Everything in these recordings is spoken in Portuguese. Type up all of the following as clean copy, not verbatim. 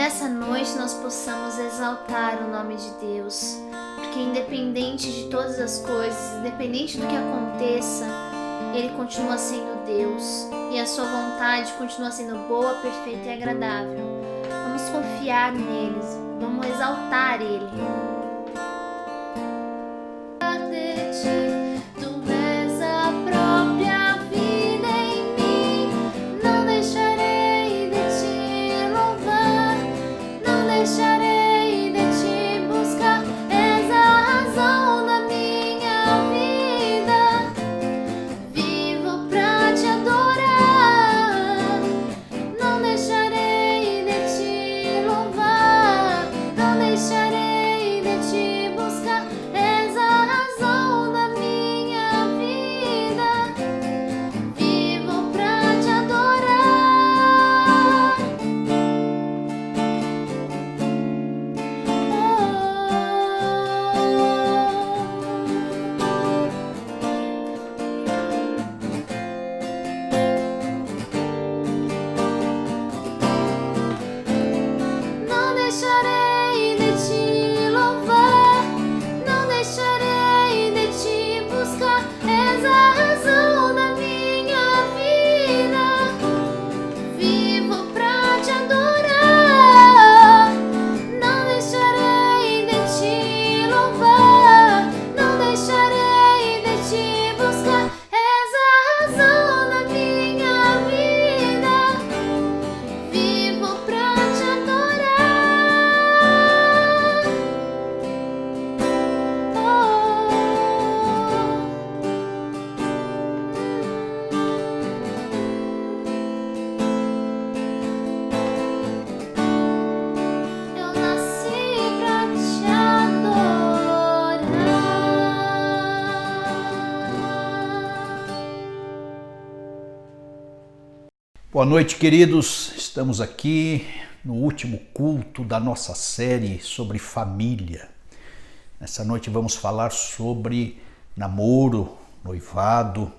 nessa noite nós possamos exaltar o nome de Deus, porque independente de todas as coisas, independente do que aconteça, Ele continua sendo Deus e a sua vontade continua sendo boa, perfeita e agradável. Vamos confiar neles, vamos exaltar Ele. Boa noite, queridos. Estamos aqui no último culto da nossa série sobre família. Nessa noite vamos falar sobre namoro, noivado.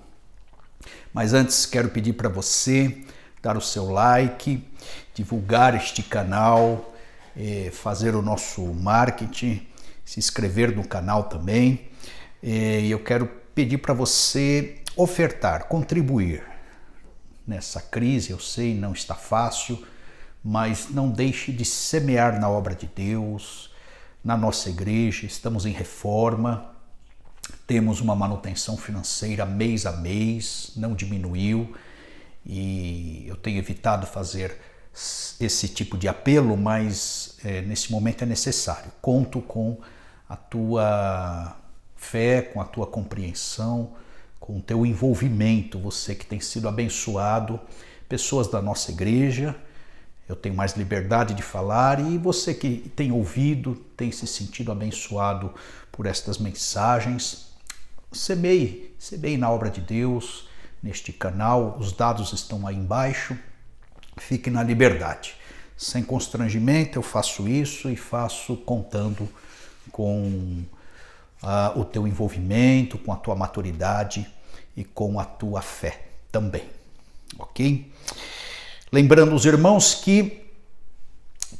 Mas antes quero pedir para você dar o seu like, divulgar este canal, fazer o nosso marketing, se inscrever no canal também. E eu quero pedir para você ofertar, contribuir. Nessa crise, eu sei, não está fácil, mas não deixe de semear na obra de Deus, na nossa igreja. Estamos em reforma, temos uma manutenção financeira mês a mês, não diminuiu, e eu tenho evitado fazer esse tipo de apelo, mas nesse momento é necessário. Conto com a tua fé, com a tua compreensão, com o teu envolvimento, você que tem sido abençoado, pessoas da nossa igreja, eu tenho mais liberdade de falar, e você que tem ouvido, tem se sentido abençoado por estas mensagens, semeie na obra de Deus, neste canal, os dados estão aí embaixo, fique na liberdade. Sem constrangimento eu faço isso e faço contando com o teu envolvimento, com a tua maturidade e com a tua fé também, ok? Lembrando os irmãos que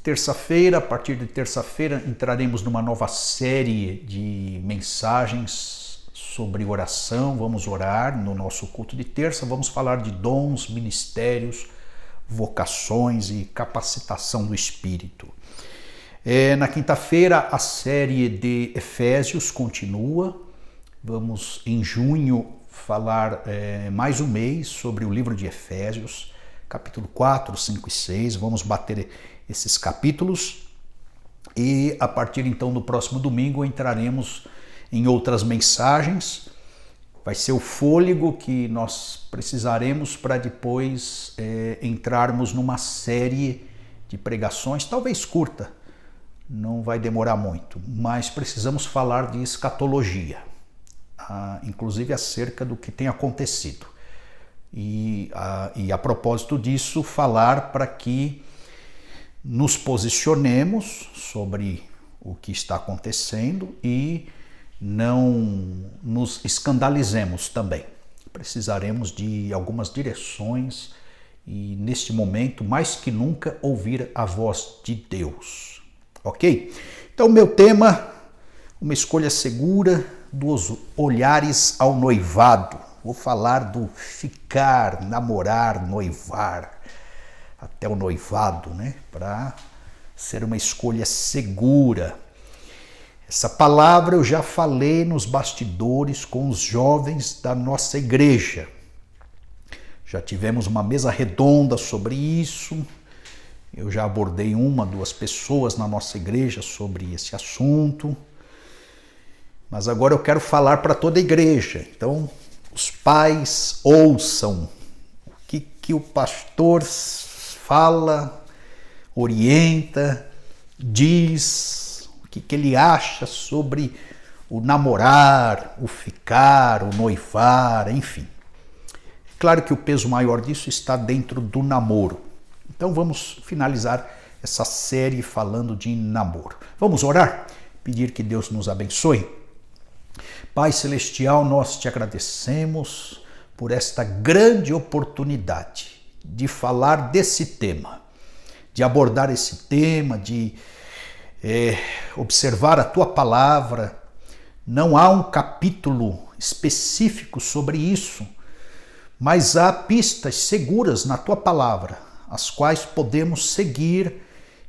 terça-feira, a partir de terça-feira, entraremos numa nova série de mensagens sobre oração. Vamos orar no nosso culto de terça, vamos falar de dons, ministérios, vocações e capacitação do Espírito. Na quinta-feira, a série de Efésios continua. Vamos, em junho, falar mais um mês sobre o livro de Efésios, capítulo 4, 5 e 6. Vamos bater esses capítulos e, a partir então do próximo domingo, entraremos em outras mensagens. Vai ser o fôlego que nós precisaremos para depois entrarmos numa série de pregações, talvez curta, não vai demorar muito, mas precisamos falar de escatologia, inclusive acerca do que tem acontecido. E a propósito disso, falar para que nos posicionemos sobre o que está acontecendo e não nos escandalizemos também. Precisaremos de algumas direções e neste momento, mais que nunca, ouvir a voz de Deus. Ok? Então, meu tema, uma escolha segura dos olhares ao noivado. Vou falar do ficar, namorar, noivar, até o noivado, né? Para ser uma escolha segura. Essa palavra eu já falei nos bastidores com os jovens da nossa igreja. Já tivemos uma mesa redonda sobre isso. Eu já abordei 2 pessoas na nossa igreja sobre esse assunto. Mas agora eu quero falar para toda a igreja. Então, os pais ouçam o que o pastor fala, orienta, diz, o que ele acha sobre o namorar, o ficar, o noivar, enfim. Claro que o peso maior disso está dentro do namoro. Então vamos finalizar essa série falando de namoro. Vamos orar? Pedir que Deus nos abençoe. Pai Celestial, nós te agradecemos por esta grande oportunidade de falar desse tema, de abordar esse tema, de observar a tua palavra. Não há um capítulo específico sobre isso, mas há pistas seguras na tua palavra, as quais podemos seguir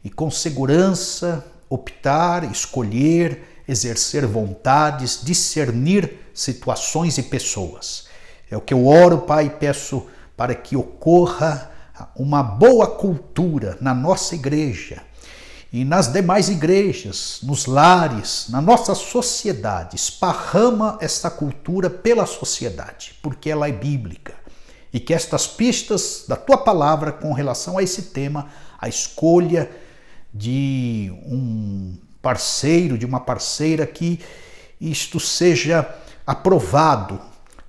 e com segurança optar, escolher, exercer vontades, discernir situações e pessoas. É o que eu oro, Pai, e peço para que ocorra uma boa cultura na nossa igreja e nas demais igrejas, nos lares, na nossa sociedade. Esparrama esta cultura pela sociedade, porque ela é bíblica. E que estas pistas da tua palavra com relação a esse tema, a escolha de um parceiro, de uma parceira, que isto seja aprovado,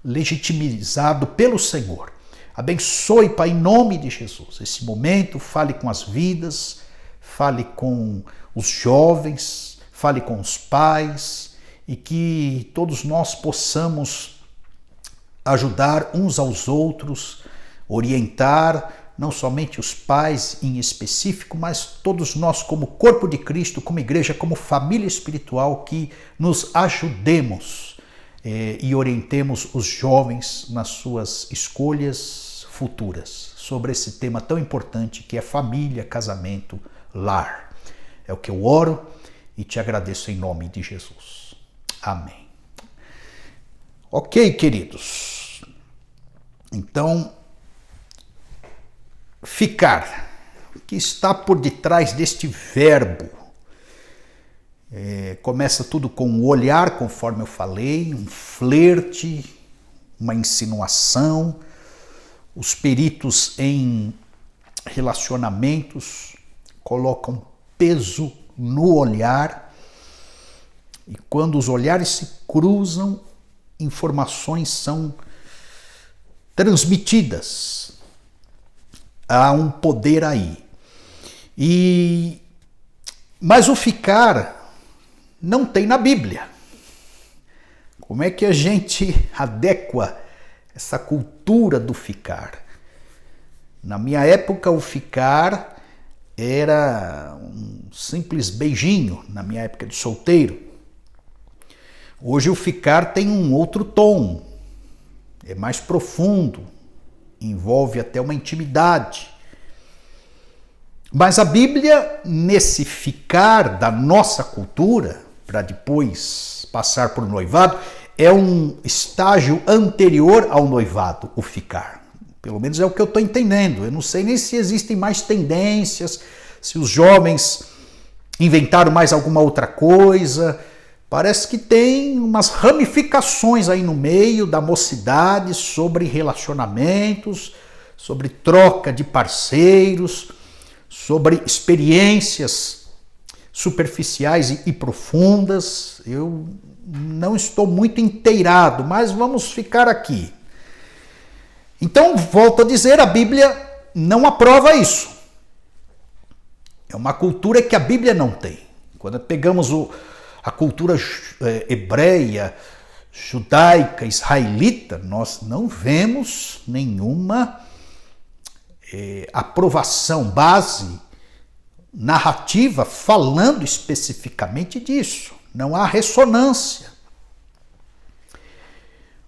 legitimizado pelo Senhor. Abençoe, Pai, em nome de Jesus, esse momento. Fale com as vidas, fale com os jovens, fale com os pais, e que todos nós possamos ajudar uns aos outros, orientar não somente os pais em específico, mas todos nós como corpo de Cristo, como igreja, como família espiritual, que nos ajudemos e orientemos os jovens nas suas escolhas futuras sobre esse tema tão importante que é família, casamento, lar. É o que eu oro e te agradeço em nome de Jesus. Amém. Ok, queridos. Então, ficar, o que está por detrás deste verbo? Começa tudo com um olhar, conforme eu falei, um flerte, uma insinuação. Os peritos em relacionamentos colocam peso no olhar, e quando os olhares se cruzam, informações são transmitidas. Há um poder aí. Mas o ficar não tem na Bíblia. Como é que a gente adequa essa cultura do ficar? Na minha época, o ficar era um simples beijinho, na minha época de solteiro. Hoje o ficar tem um outro tom, é mais profundo, envolve até uma intimidade. Mas a Bíblia, nesse ficar da nossa cultura, para depois passar para o noivado, é um estágio anterior ao noivado, o ficar. Pelo menos é o que eu estou entendendo. Eu não sei nem se existem mais tendências, se os jovens inventaram mais alguma outra coisa. Parece que tem umas ramificações aí no meio da mocidade sobre relacionamentos, sobre troca de parceiros, sobre experiências superficiais e profundas. Eu não estou muito inteirado, mas vamos ficar aqui. Então, volto a dizer, a Bíblia não aprova isso. É uma cultura que a Bíblia não tem. Quando pegamos a cultura hebreia, judaica, israelita, nós não vemos nenhuma aprovação, base narrativa falando especificamente disso. Não há ressonância.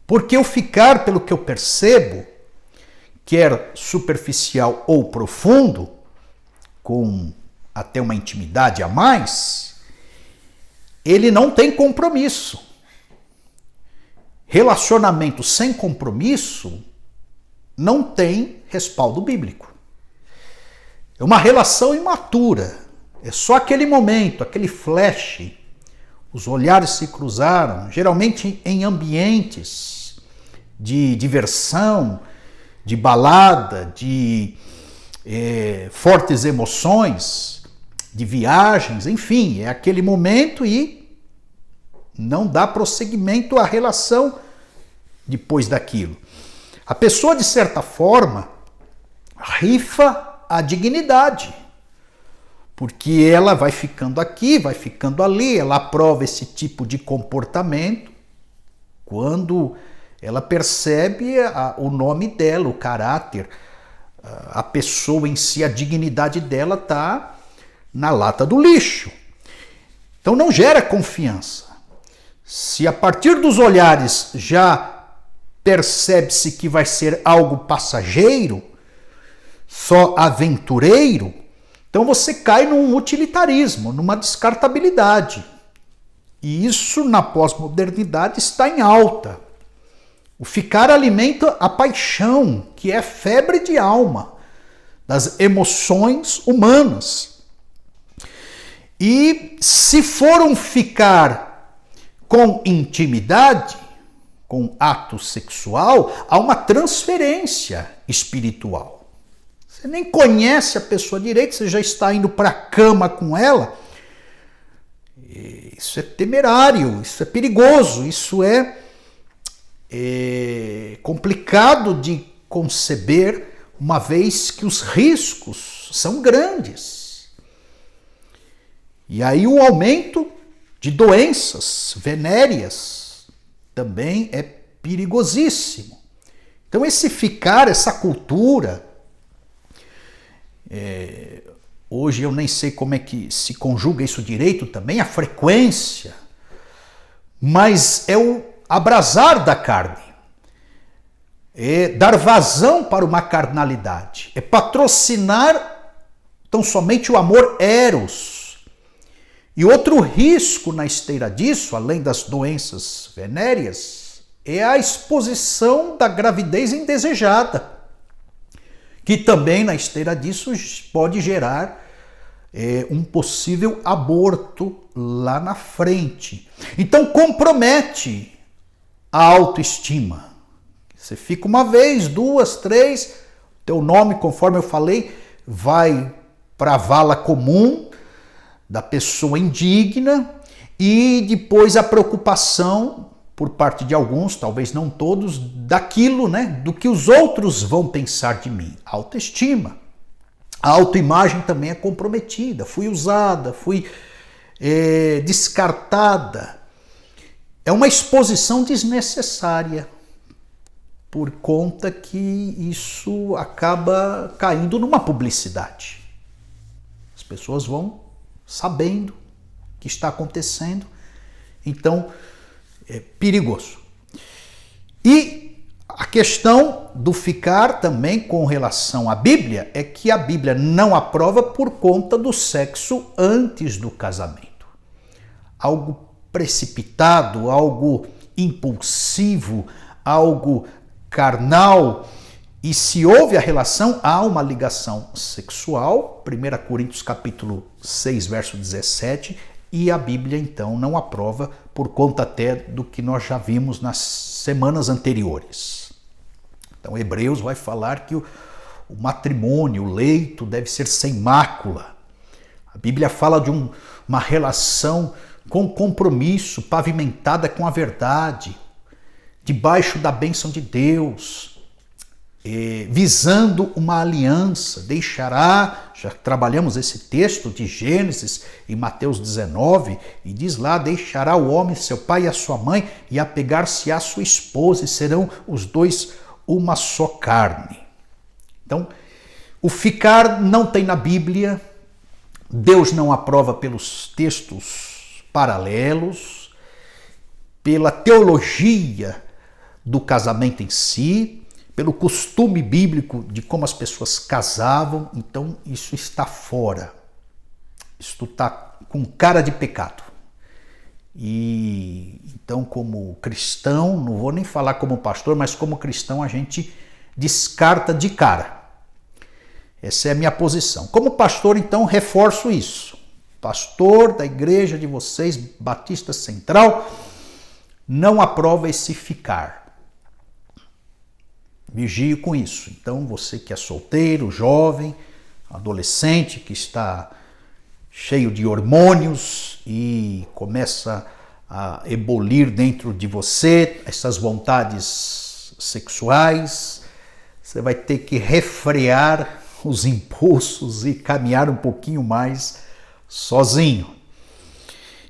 Porque o ficar, pelo que eu percebo, quer superficial ou profundo, com até uma intimidade a mais, ele não tem compromisso. Relacionamento sem compromisso não tem respaldo bíblico. É uma relação imatura. É só aquele momento, aquele flash. Os olhares se cruzaram, geralmente em ambientes de diversão, de balada, de fortes emoções, de viagens, enfim, é aquele momento e não dá prosseguimento à relação depois daquilo. A pessoa, de certa forma, rifa a dignidade, porque ela vai ficando aqui, vai ficando ali, ela aprova esse tipo de comportamento quando ela percebe o nome dela, o caráter, a pessoa em si, a dignidade dela está na lata do lixo. Então não gera confiança. Se a partir dos olhares já percebe-se que vai ser algo passageiro, só aventureiro, então você cai num utilitarismo, numa descartabilidade. E isso na pós-modernidade está em alta. O ficar alimenta a paixão, que é febre de alma, das emoções humanas. E se for um ficar com intimidade, com ato sexual, há uma transferência espiritual. Você nem conhece a pessoa direito, você já está indo para a cama com ela. Isso é temerário, isso é perigoso, isso é complicado de conceber, uma vez que os riscos são grandes. E aí o aumento de doenças venéreas também é perigosíssimo. Então esse ficar, essa cultura, hoje eu nem sei como é que se conjuga isso direito também, a frequência, mas é o abrasar da carne, é dar vazão para uma carnalidade, é patrocinar tão somente o amor eros. E outro risco na esteira disso, além das doenças venéreas, é a exposição da gravidez indesejada, que também na esteira disso pode gerar um possível aborto lá na frente. Então compromete a autoestima. Você fica uma vez, duas, três, teu nome, conforme eu falei, vai para a vala comum da pessoa indigna e depois a preocupação por parte de alguns, talvez não todos, daquilo, né, do que os outros vão pensar de mim. Autoestima. A autoimagem também é comprometida. Fui usada, fui descartada. É uma exposição desnecessária, por conta que isso acaba caindo numa publicidade. As pessoas vão sabendo o que está acontecendo, então é perigoso. E a questão do ficar também com relação à Bíblia é que a Bíblia não aprova por conta do sexo antes do casamento. Algo precipitado, algo impulsivo, algo carnal, e se houve a relação, há uma ligação sexual, 1 Coríntios capítulo 6, verso 17, e a Bíblia então não aprova por conta até do que nós já vimos nas semanas anteriores. Então Hebreus vai falar que o matrimônio, o leito deve ser sem mácula. A Bíblia fala de uma relação com compromisso, pavimentada com a verdade, debaixo da bênção de Deus, visando uma aliança. Deixará, já trabalhamos esse texto de Gênesis em Mateus 19, e diz lá, deixará o homem seu pai e a sua mãe e apegar-se à sua esposa, e serão os dois uma só carne. Então, O ficar não tem na Bíblia, Deus não aprova pelos textos paralelos, pela teologia do casamento em si, pelo costume bíblico de como as pessoas casavam. Então isso está fora, isso está com cara de pecado. E então, como cristão, não vou nem falar como pastor, mas como cristão a gente descarta de cara. Essa é a minha posição. Como pastor, então, reforço isso. Pastor da igreja de vocês, Batista Central, não aprova esse ficar. Vigie com isso. Então, você que é solteiro, jovem, adolescente, que está cheio de hormônios e começa a ebulir dentro de você essas vontades sexuais, você vai ter que refrear os impulsos e caminhar um pouquinho mais sozinho.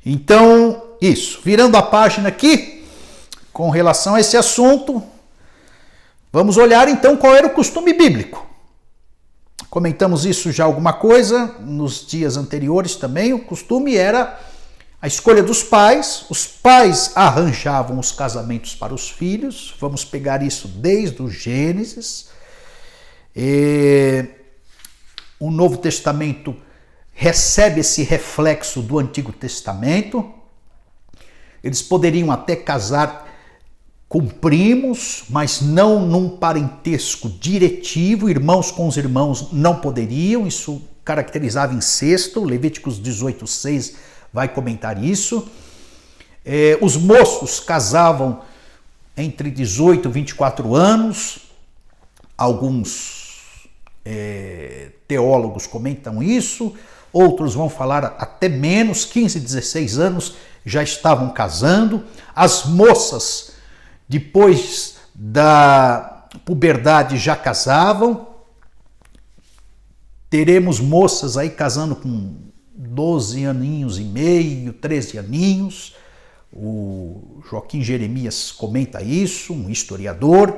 Então, isso. Virando a página aqui, com relação a esse assunto, vamos olhar então qual era o costume bíblico. Comentamos isso já alguma coisa nos dias anteriores também. O costume era a escolha dos pais. Os pais arranjavam os casamentos para os filhos. Vamos pegar isso desde o Gênesis. O Novo Testamento recebe esse reflexo do Antigo Testamento. Eles poderiam até casar com primos, mas não num parentesco diretivo. Irmãos com os irmãos não poderiam, isso caracterizava incesto. Levíticos 18:6 vai comentar isso. Os moços casavam entre 18 e 24 anos. Alguns teólogos comentam isso, outros vão falar até menos, 15, 16 anos já estavam casando. As moças, depois da puberdade, já casavam. Teremos moças aí casando com 12 aninhos e meio, 13 aninhos. O Joaquim Jeremias comenta isso, um historiador.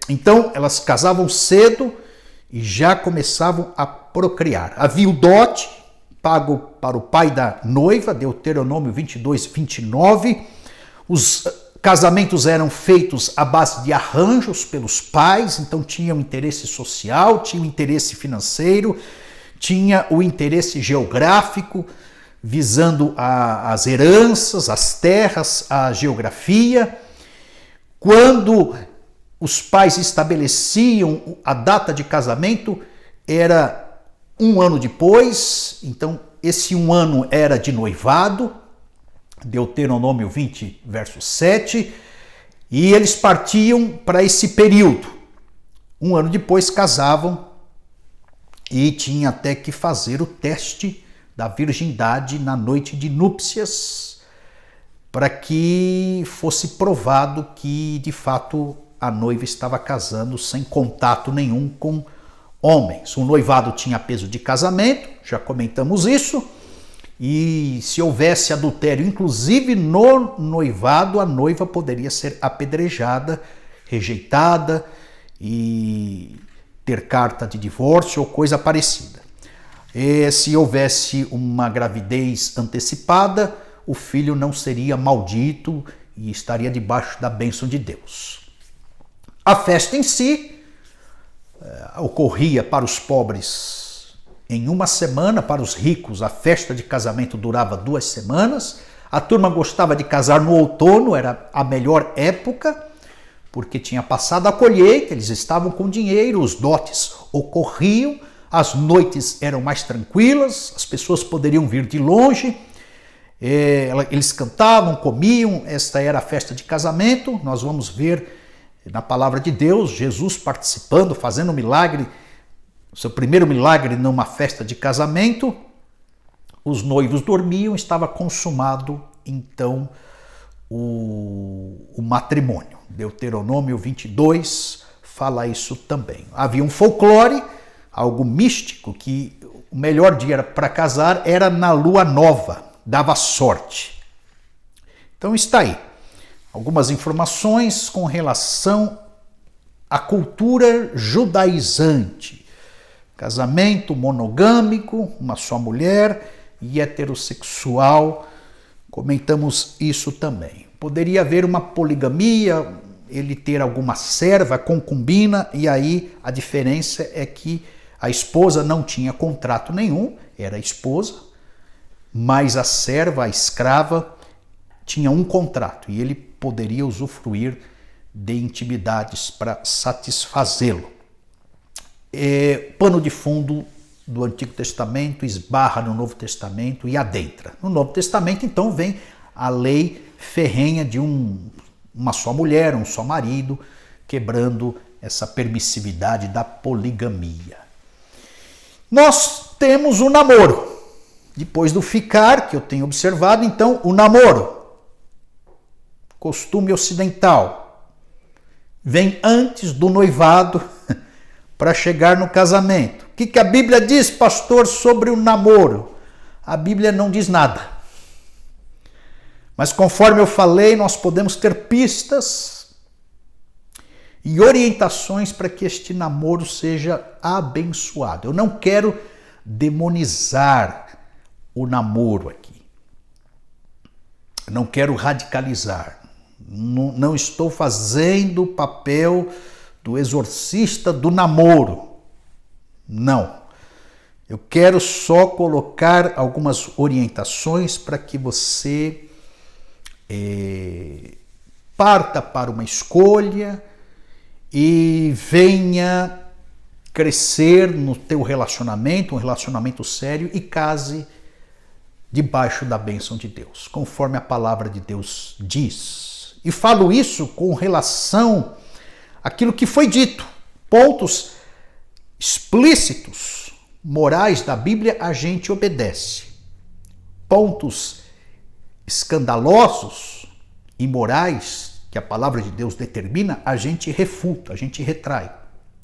Então, elas casavam cedo e já começavam a procriar. Havia o dote pago para o pai da noiva, Deuteronômio 22, 29. Os casamentos eram feitos à base de arranjos pelos pais, então tinha o interesse social, tinha o interesse financeiro, tinha o interesse geográfico, visando as heranças, as terras, a geografia. Quando os pais estabeleciam a data de casamento, era um ano depois, então esse um ano era de noivado, Deuteronômio 20, verso 7, e eles partiam para esse período. Um ano depois casavam e tinha até que fazer o teste da virgindade na noite de núpcias, para que fosse provado que, de fato, a noiva estava casando sem contato nenhum com homens. O noivado tinha peso de casamento, já comentamos isso, e se houvesse adultério, inclusive no noivado, a noiva poderia ser apedrejada, rejeitada e ter carta de divórcio ou coisa parecida. E se houvesse uma gravidez antecipada, o filho não seria maldito e estaria debaixo da bênção de Deus. A festa em si ocorria para os pobres em uma semana, para os ricos a festa de casamento durava 2 semanas. A turma gostava de casar no outono, era a melhor época, porque tinha passado a colheita, eles estavam com dinheiro, os dotes ocorriam, as noites eram mais tranquilas, as pessoas poderiam vir de longe, eles cantavam, comiam. Esta era a festa de casamento. Nós vamos ver na palavra de Deus Jesus participando, fazendo um milagre, o seu primeiro milagre numa festa de casamento. Os noivos dormiam, estava consumado então o matrimônio. Deuteronômio 22 fala isso também. Havia um folclore, algo místico, que o melhor dia para casar era na lua nova, dava sorte. Então está aí algumas informações com relação a cultura judaizante. Casamento monogâmico, uma só mulher, e heterossexual. Comentamos isso também. Poderia haver uma poligamia, ele ter alguma serva, concubina, e aí a diferença é que a esposa não tinha contrato nenhum, era esposa, mas a serva, a escrava, tinha um contrato e ele poderia usufruir de intimidades para satisfazê-lo. Pano de fundo do Antigo Testamento esbarra no Novo Testamento e adentra. No Novo Testamento, então, vem a lei ferrenha de uma só mulher, um só marido, quebrando essa permissividade da poligamia. Nós temos o namoro. Depois do ficar, que eu tenho observado, então, o namoro. Costume ocidental. Vem antes do noivado para chegar no casamento. O que a Bíblia diz, pastor, sobre o namoro? A Bíblia não diz nada. Mas conforme eu falei, nós podemos ter pistas e orientações para que este namoro seja abençoado. Eu não quero demonizar o namoro aqui. Eu não quero radicalizar. Não estou fazendo o papel do exorcista do namoro. Não. Eu quero só colocar algumas orientações para que você parta para uma escolha e venha crescer no teu relacionamento, um relacionamento sério, e case debaixo da bênção de Deus, conforme a palavra de Deus diz. E falo isso com relação àquilo que foi dito. Pontos explícitos, morais da Bíblia, a gente obedece. Pontos escandalosos, imorais, que a palavra de Deus determina, a gente refuta, a gente retrai,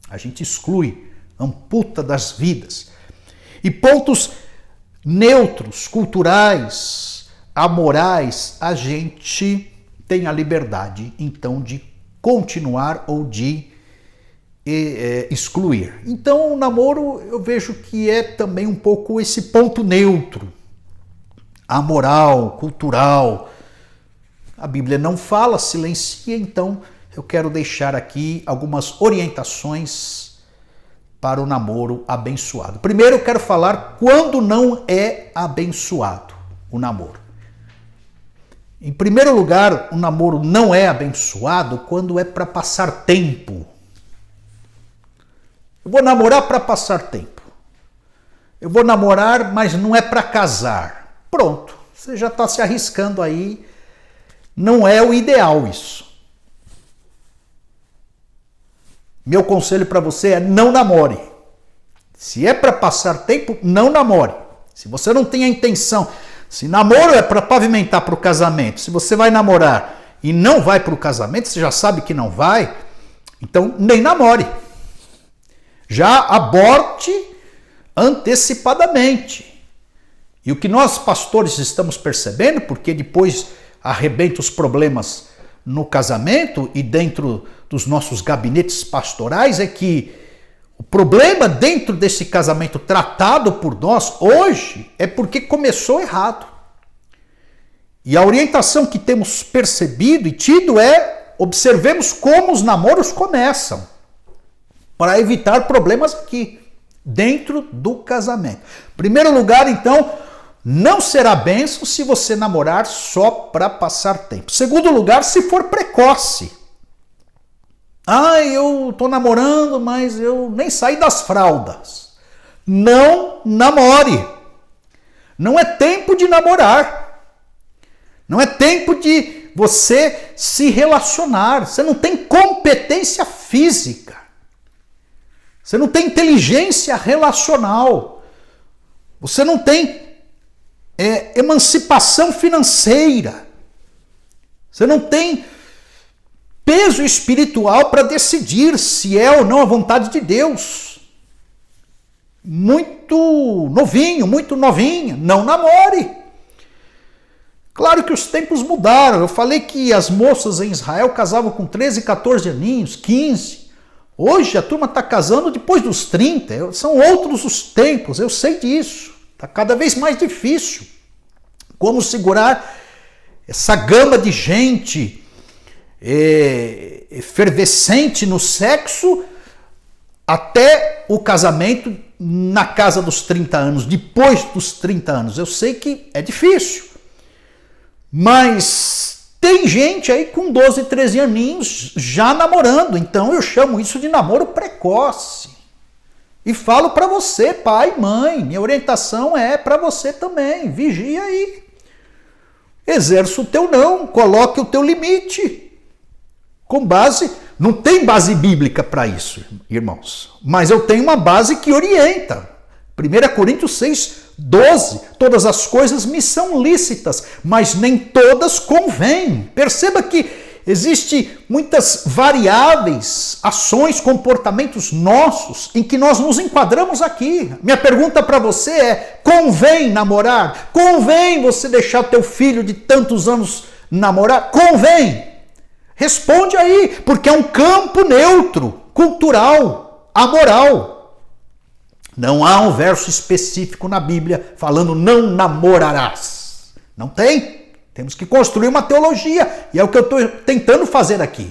a gente exclui, amputa das vidas. E pontos neutros, culturais, amorais, a gente tem a liberdade, então, de continuar ou de excluir. Então, o namoro, eu vejo que é também um pouco esse ponto neutro, amoral, cultural. A Bíblia não fala, silencia, então eu quero deixar aqui algumas orientações para o namoro abençoado. Primeiro eu quero falar quando não é abençoado o namoro. Em primeiro lugar, o namoro não é abençoado quando é para passar tempo. Eu vou namorar para passar tempo. Eu vou namorar, mas não é para casar. Pronto, você já está se arriscando aí. Não é o ideal isso. Meu conselho para você é não namore. Se é para passar tempo, não namore. Se você não tem a intenção, se namoro é para pavimentar para o casamento, se você vai namorar e não vai para o casamento, você já sabe que não vai, então nem namore. Já aborte antecipadamente. E o que nós pastores estamos percebendo, porque depois arrebenta os problemas no casamento e dentro dos nossos gabinetes pastorais, é que o problema dentro desse casamento tratado por nós hoje é porque começou errado. E a orientação que temos percebido e tido é: observemos como os namoros começam, para evitar problemas aqui, dentro do casamento. Em primeiro lugar, então, não será bênção se você namorar só para passar tempo. Segundo lugar, se for precoce. Eu estou namorando, mas eu nem saí das fraldas. Não namore. Não é tempo de namorar. Não é tempo de você se relacionar. Você não tem competência física. Você não tem inteligência relacional. Você não tem emancipação financeira. Você não tem peso espiritual para decidir se é ou não a vontade de Deus. Muito novinho, muito novinha, não namore. Claro que os tempos mudaram. Eu falei que as moças em Israel casavam com 13, 14 aninhos, 15. Hoje a turma está casando depois dos 30, são outros os tempos, eu sei disso. Está cada vez mais difícil. Como segurar essa gama de gente efervescente no sexo até o casamento na casa dos 30 anos, depois dos 30 anos. Eu sei que é difícil, mas tem gente aí com 12, 13 aninhos já namorando, então eu chamo isso de namoro precoce. E falo para você, pai, mãe, minha orientação é para você também, vigia aí. Exerça o teu não, coloque o teu limite. Com base, não tem base bíblica para isso, irmãos, mas eu tenho uma base que orienta. 1 Coríntios 6, 12, todas as coisas me são lícitas, mas nem todas convêm. Perceba que existem muitas variáveis, ações, comportamentos nossos em que nós nos enquadramos aqui. Minha pergunta para você é: convém namorar? Convém você deixar teu filho de tantos anos namorar? Convém? Responde aí, porque é um campo neutro, cultural, amoral. Não há um verso específico na Bíblia falando não namorarás. Não tem. Temos que construir uma teologia. E é o que eu estou tentando fazer aqui.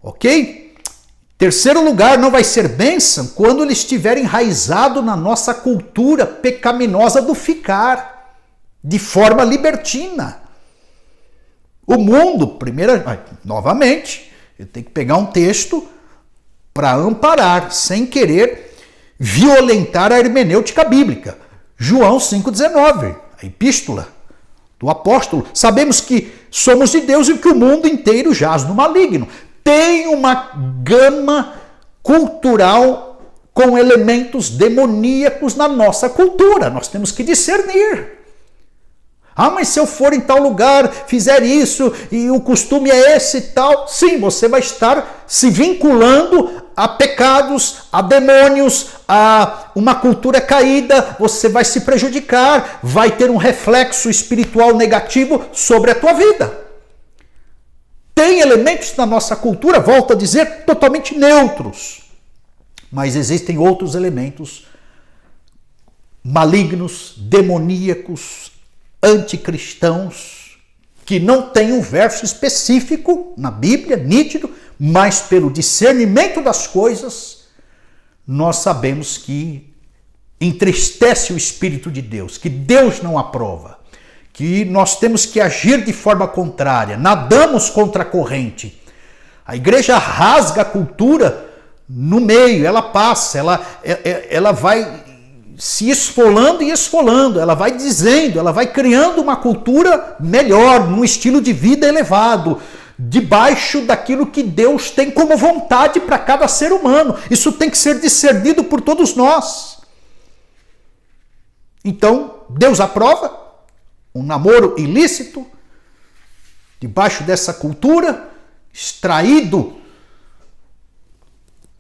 Ok? Terceiro lugar, não vai ser bênção quando ele estiver enraizado na nossa cultura pecaminosa do ficar, de forma libertina. O mundo, novamente, eu tenho que pegar um texto para amparar, sem querer violentar a hermenêutica bíblica. João 5,19, a epístola do apóstolo. Sabemos que somos de Deus e que o mundo inteiro jaz no maligno. Tem uma gama cultural com elementos demoníacos na nossa cultura. Nós temos que discernir. Ah, mas se eu for em tal lugar, fizer isso, e o costume é esse e tal, sim, você vai estar se vinculando a pecados, a demônios, a uma cultura caída, você vai se prejudicar, vai ter um reflexo espiritual negativo sobre a tua vida. Tem elementos na nossa cultura, volto a dizer, totalmente neutros, mas existem outros elementos malignos, demoníacos, anticristãos, que não tem um verso específico na Bíblia, nítido, mas pelo discernimento das coisas, nós sabemos que entristece o Espírito de Deus, que Deus não aprova, que nós temos que agir de forma contrária, nadamos contra a corrente. A igreja rasga a cultura no meio, ela passa, ela vai se esfolando e esfolando, ela vai dizendo, ela vai criando uma cultura melhor, num estilo de vida elevado, debaixo daquilo que Deus tem como vontade para cada ser humano. Isso tem que ser discernido por todos nós. Então, Deus aprova um namoro ilícito, debaixo dessa cultura, extraído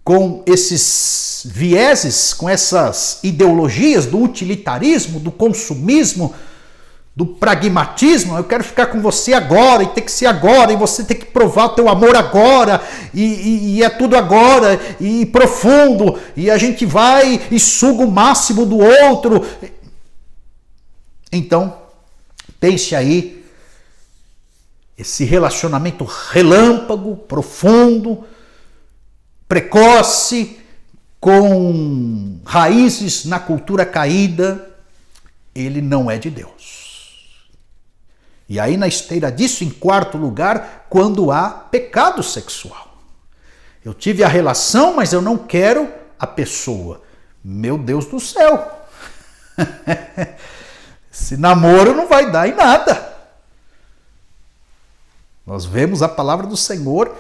com esses vieses, com essas ideologias do utilitarismo, do consumismo, do pragmatismo. Eu quero ficar com você agora, e tem que ser agora, e você tem que provar o teu amor agora, e é tudo agora, e profundo, e a gente vai e suga o máximo do outro. Então, pense aí, esse relacionamento relâmpago, profundo, precoce, com raízes na cultura caída, ele não é de Deus. E aí, na esteira disso, em quarto lugar, quando há pecado sexual. Eu tive a relação, mas eu não quero a pessoa. Meu Deus do céu! Esse namoro não vai dar em nada. Nós vemos a palavra do Senhor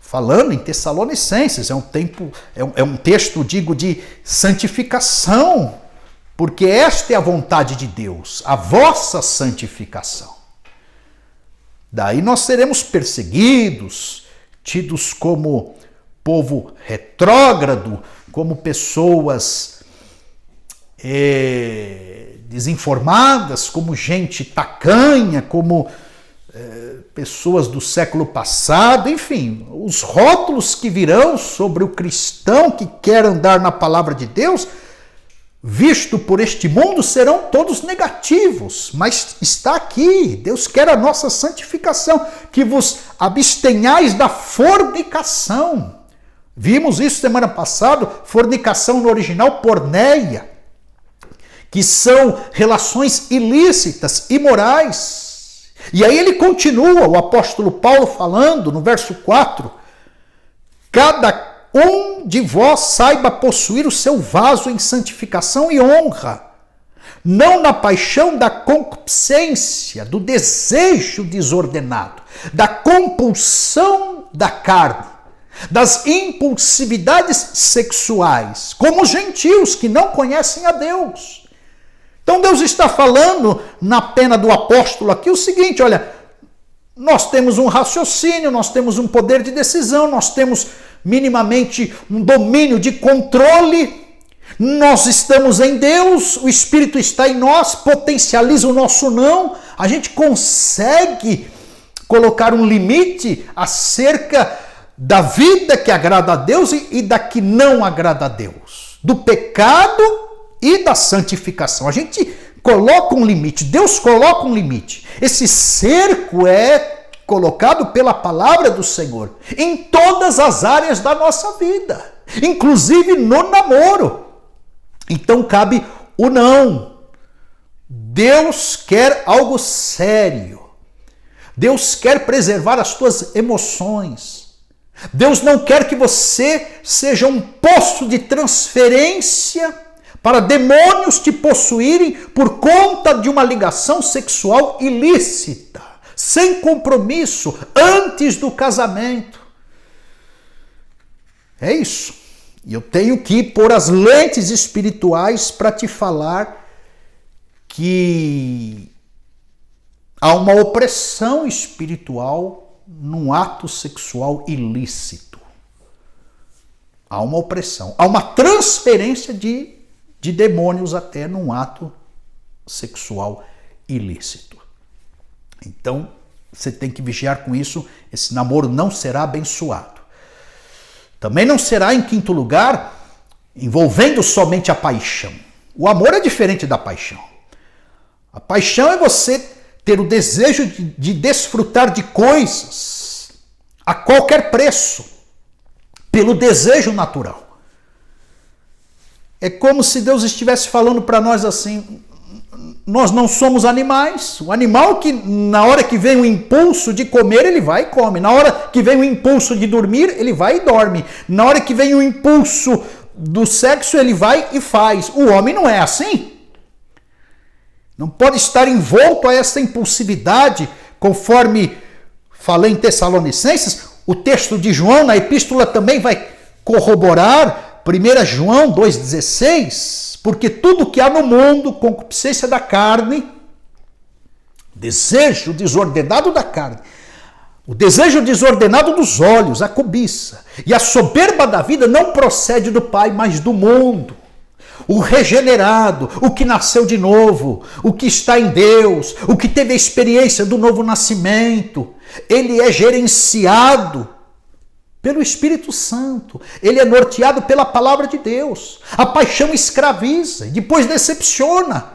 falando em Tessalonicenses, é um texto, digo, de santificação, porque esta é a vontade de Deus, a vossa santificação. Daí nós seremos perseguidos, tidos como povo retrógrado, como pessoas desinformadas, como gente tacanha, como pessoas do século passado, enfim, os rótulos que virão sobre o cristão que quer andar na palavra de Deus, visto por este mundo, serão todos negativos, mas está aqui, Deus quer a nossa santificação, que vos abstenhais da fornicação. Vimos isso semana passada, fornicação no original, porneia, que são relações ilícitas, imorais. E aí ele continua, o apóstolo Paulo falando no verso 4, cada um de vós saiba possuir o seu vaso em santificação e honra, não na paixão da concupiscência, do desejo desordenado, da compulsão da carne, das impulsividades sexuais, como os gentios que não conhecem a Deus. Então Deus está falando na pena do apóstolo aqui o seguinte, olha, nós temos um raciocínio, nós temos um poder de decisão, nós temos minimamente um domínio de controle, nós estamos em Deus, o Espírito está em nós, potencializa o nosso não, a gente consegue colocar um limite acerca da vida que agrada a Deus e da que não agrada a Deus, do pecado e da santificação. A gente coloca um limite, Deus coloca um limite. Esse cerco é colocado pela palavra do Senhor em todas as áreas da nossa vida, inclusive no namoro. Então cabe o não. Deus quer algo sério. Deus quer preservar as tuas emoções. Deus não quer que você seja um poço de transferência para demônios te possuírem por conta de uma ligação sexual ilícita, sem compromisso, antes do casamento. É isso. E eu tenho que pôr as lentes espirituais para te falar que há uma opressão espiritual num ato sexual ilícito. Há uma opressão, há uma transferência de demônios até num ato sexual ilícito. Então, você tem que vigiar com isso, esse namoro não será abençoado. Também não será, em quinto lugar, envolvendo somente a paixão. O amor é diferente da paixão. A paixão é você ter o desejo de desfrutar de coisas a qualquer preço, pelo desejo natural. É como se Deus estivesse falando para nós assim, nós não somos animais. O animal que na hora que vem o impulso de comer, ele vai e come. Na hora que vem o impulso de dormir, ele vai e dorme. Na hora que vem o impulso do sexo, ele vai e faz. O homem não é assim. Não pode estar envolto a essa impulsividade, conforme falei em Tessalonicenses. O texto de João na epístola também vai corroborar, 1 João 2,16, porque tudo que há no mundo, concupiscência da carne, desejo desordenado da carne, o desejo desordenado dos olhos, a cobiça e a soberba da vida não procede do Pai, mas do mundo. O regenerado, o que nasceu de novo, o que está em Deus, o que teve a experiência do novo nascimento, ele é gerenciado pelo Espírito Santo, ele é norteado pela palavra de Deus. A paixão escraviza e depois decepciona.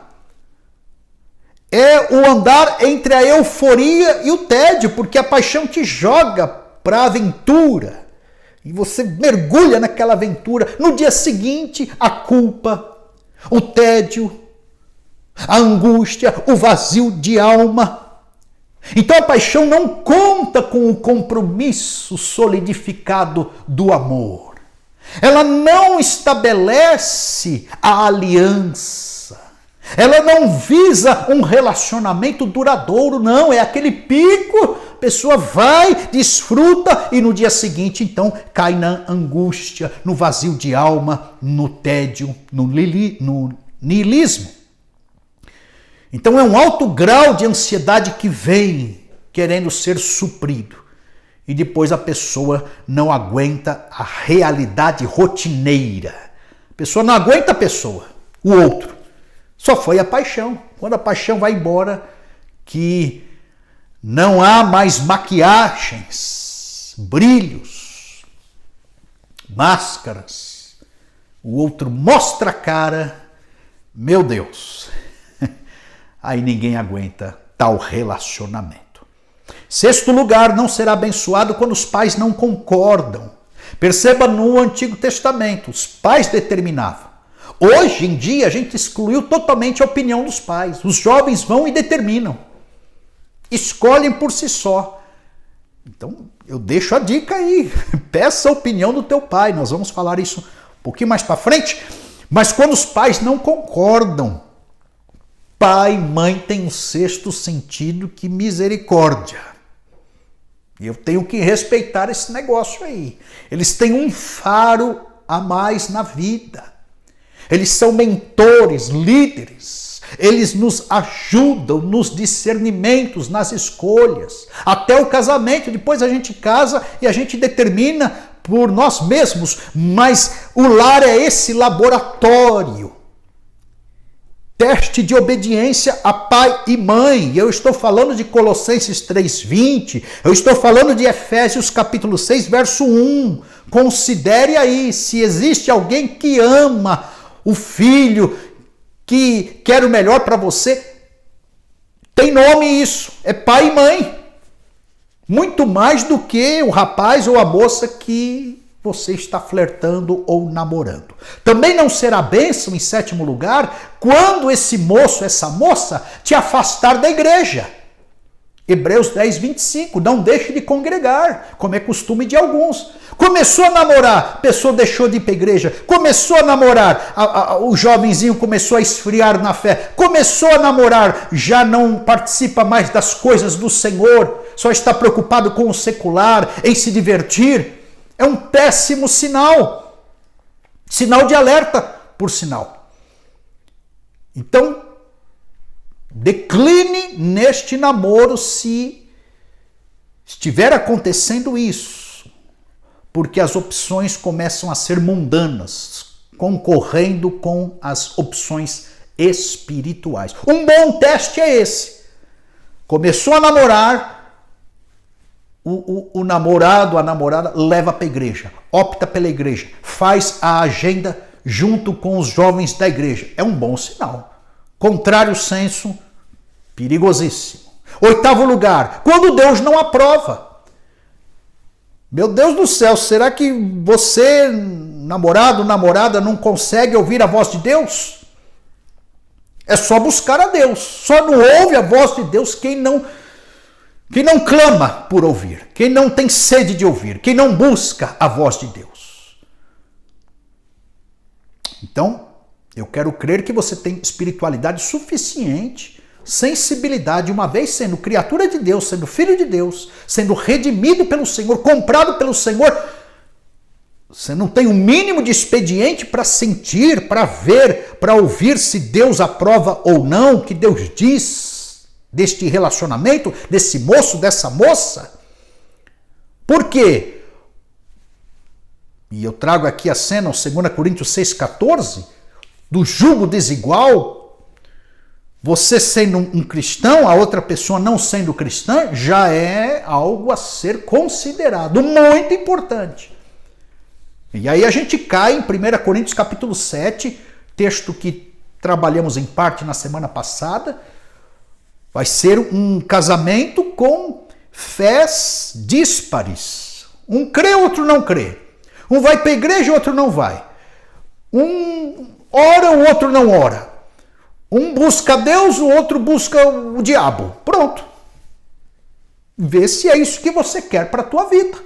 É o andar entre a euforia e o tédio, porque a paixão te joga para a aventura. E você mergulha naquela aventura. No dia seguinte, a culpa, o tédio, a angústia, o vazio de alma. Então a paixão não conta com o compromisso solidificado do amor. Ela não estabelece a aliança. Ela não visa um relacionamento duradouro, não. É aquele pico, a pessoa vai, desfruta e no dia seguinte, então, cai na angústia, no vazio de alma, no tédio, no niilismo. Então é um alto grau de ansiedade que vem querendo ser suprido. E depois a pessoa não aguenta a realidade rotineira. A pessoa não aguenta a pessoa, o outro. Só foi a paixão. Quando a paixão vai embora, que Não há mais maquiagens, brilhos, máscaras. O outro mostra a cara. Meu Deus, aí ninguém aguenta tal relacionamento. Sexto lugar, não será abençoado quando os pais não concordam. Perceba no Antigo Testamento, os pais determinavam. Hoje em dia a gente excluiu totalmente a opinião dos pais. Os jovens vão e determinam. Escolhem por si só. Então eu deixo a dica aí. Peça a opinião do teu pai. Nós vamos falar isso um pouquinho mais para frente. Mas quando os pais não concordam, pai e mãe têm um sexto sentido, que misericórdia. E eu tenho que respeitar esse negócio aí. Eles têm um faro a mais na vida. Eles são mentores, líderes. Eles nos ajudam nos discernimentos, nas escolhas. Até o casamento. Depois a gente casa e a gente determina por nós mesmos. Mas o lar é esse laboratório. Teste de obediência a pai e mãe. Eu estou falando de Colossenses 3:20. Eu estou falando de Efésios capítulo 6, verso 1. Considere aí se existe alguém que ama o filho, que quer o melhor para você. Tem nome isso. É pai e mãe. Muito mais do que o rapaz ou a moça que você está flertando ou namorando. Também não será bênção, em sétimo lugar, quando esse moço, essa moça, te afastar da igreja. Hebreus 10:25, não deixe de congregar, como é costume de alguns. Começou a namorar, a pessoa deixou de ir para a igreja. Começou a namorar, o jovenzinho começou a esfriar na fé. Começou a namorar, já não participa mais das coisas do Senhor, só está preocupado com o secular, em se divertir. É um péssimo sinal. Sinal de alerta, por sinal. Então, decline neste namoro se estiver acontecendo isso, porque as opções começam a ser mundanas, concorrendo com as opções espirituais. Um bom teste é esse. Começou a namorar, o namorado, a namorada leva para a igreja, opta pela igreja, faz a agenda junto com os jovens da igreja. É um bom sinal. Contrário senso, perigosíssimo. Oitavo lugar, quando Deus não aprova. Meu Deus do céu, será que você, namorado, namorada, não consegue ouvir a voz de Deus? É só buscar a Deus. Só não ouve a voz de Deus quem não clama por ouvir, quem não tem sede de ouvir, quem não busca a voz de Deus. Então, eu quero crer que você tem espiritualidade suficiente, sensibilidade, uma vez sendo criatura de Deus, sendo filho de Deus, sendo redimido pelo Senhor, comprado pelo Senhor. Você não tem o mínimo de expediente para sentir, para ver, para ouvir se Deus aprova ou não, o que Deus diz deste relacionamento, desse moço, dessa moça. Por quê? E eu trago aqui a cena, 2 Coríntios 6,14, do jugo desigual. Você sendo um cristão, a outra pessoa não sendo cristã, já é algo a ser considerado, muito importante. E aí a gente cai em 1 Coríntios capítulo 7, texto que trabalhamos em parte na semana passada. Vai ser um casamento com fés díspares. Um crê, outro não crê. Um vai para a igreja, outro não vai. Um ora, o outro não ora. Um busca Deus, o outro busca o diabo. Pronto. Vê se é isso que você quer para a tua vida.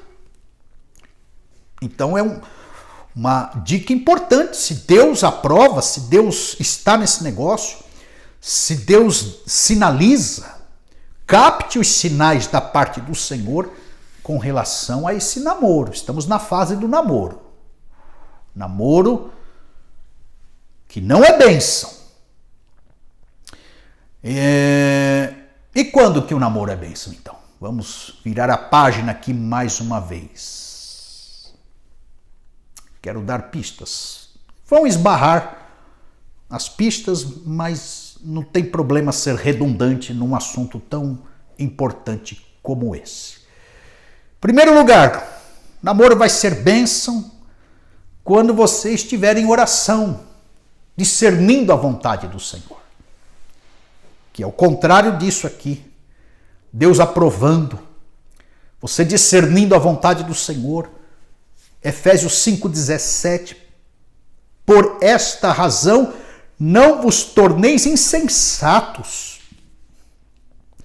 Então é uma dica importante. Se Deus aprova, se Deus está nesse negócio, se Deus sinaliza, capte os sinais da parte do Senhor com relação a esse namoro. Estamos na fase do namoro. Namoro que não é bênção. E quando que o namoro é bênção, então? Vamos virar a página aqui mais uma vez. Quero dar pistas. Vão esbarrar as pistas, mas não tem problema ser redundante num assunto tão importante como esse. Primeiro lugar, namoro vai ser bênção quando você estiver em oração, discernindo a vontade do Senhor. Que é o contrário disso aqui. Deus aprovando, você discernindo a vontade do Senhor. Efésios 5,17. Por esta razão, não vos torneis insensatos.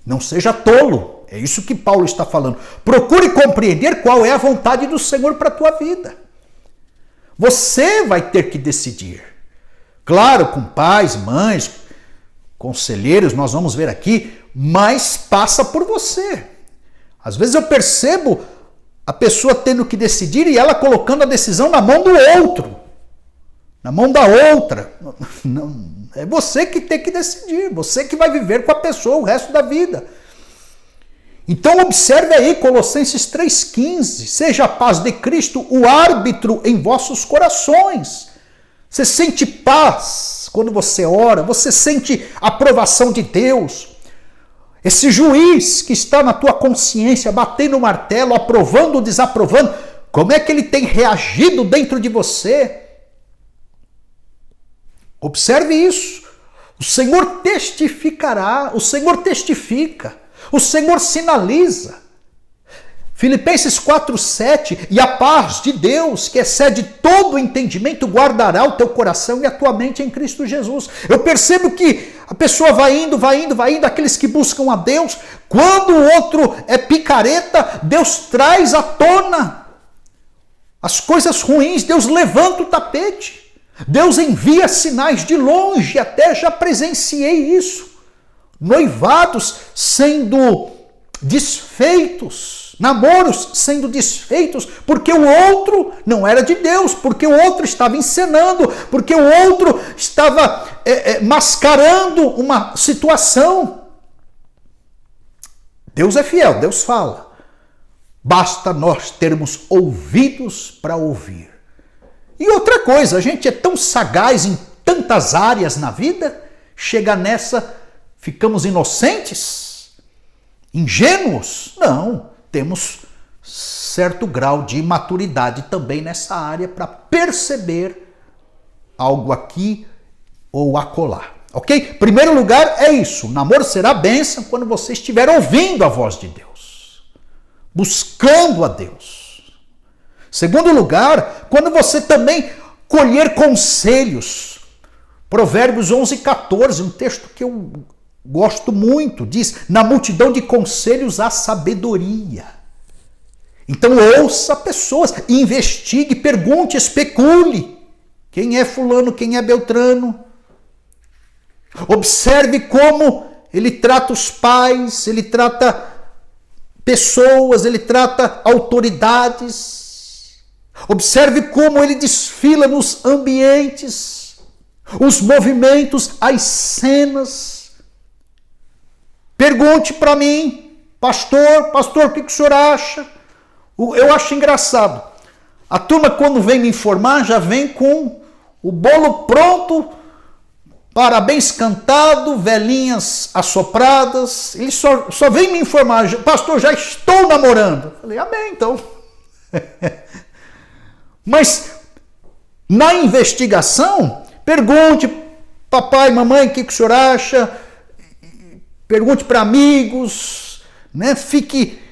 Não seja tolo. É isso que Paulo está falando. Procure compreender qual é a vontade do Senhor para a tua vida. Você vai ter que decidir. Claro, com pais, mães, conselheiros, nós vamos ver aqui, mas passa por você. Às vezes eu percebo a pessoa tendo que decidir e ela colocando a decisão na mão do outro, na mão da outra. Não, é você que tem que decidir, você que vai viver com a pessoa o resto da vida. Então observe aí Colossenses 3,15, seja a paz de Cristo o árbitro em vossos corações. Você sente paz quando você ora, você sente a aprovação de Deus. Esse juiz que está na tua consciência, batendo o martelo, aprovando ou desaprovando, como é que ele tem reagido dentro de você? Observe isso. O Senhor testificará, o Senhor testifica, o Senhor sinaliza. Filipenses 4,7, e a paz de Deus, que excede todo o entendimento, guardará o teu coração e a tua mente em Cristo Jesus. Eu percebo que a pessoa vai indo, aqueles que buscam a Deus, quando o outro é picareta, Deus traz à tona as coisas ruins, Deus levanta o tapete, Deus envia sinais de longe, até já presenciei isso. Noivados sendo desfeitos, namoros sendo desfeitos, porque o outro não era de Deus, porque o outro estava encenando, porque o outro estava mascarando uma situação. Deus é fiel, Deus fala. Basta nós termos ouvidos para ouvir. E outra coisa, a gente é tão sagaz em tantas áreas na vida, chega nessa, ficamos inocentes, ingênuos? Não. Temos certo grau de maturidade também nessa área para perceber algo aqui ou acolá. Ok? Primeiro lugar é isso. O namoro será bênção quando você estiver ouvindo a voz de Deus, buscando a Deus. Segundo lugar, quando você também colher conselhos. Provérbios 11:14, um texto que eu gosto muito, diz, na multidão de conselhos há sabedoria. Então ouça pessoas, investigue, pergunte, especule. Quem é fulano, quem é beltrano? Observe como ele trata os pais, ele trata pessoas, ele trata autoridades. Observe como ele desfila nos ambientes, os movimentos, as cenas. Pergunte para mim, pastor, o que o senhor acha? Eu acho engraçado. A turma, quando vem me informar, já vem com o bolo pronto, parabéns cantado, velhinhas assopradas. Ele só vem me informar, pastor, já estou namorando. Eu falei, amém, então. Mas na investigação, pergunte, papai, mamãe, o que o senhor acha? Pergunte para amigos, né? Fique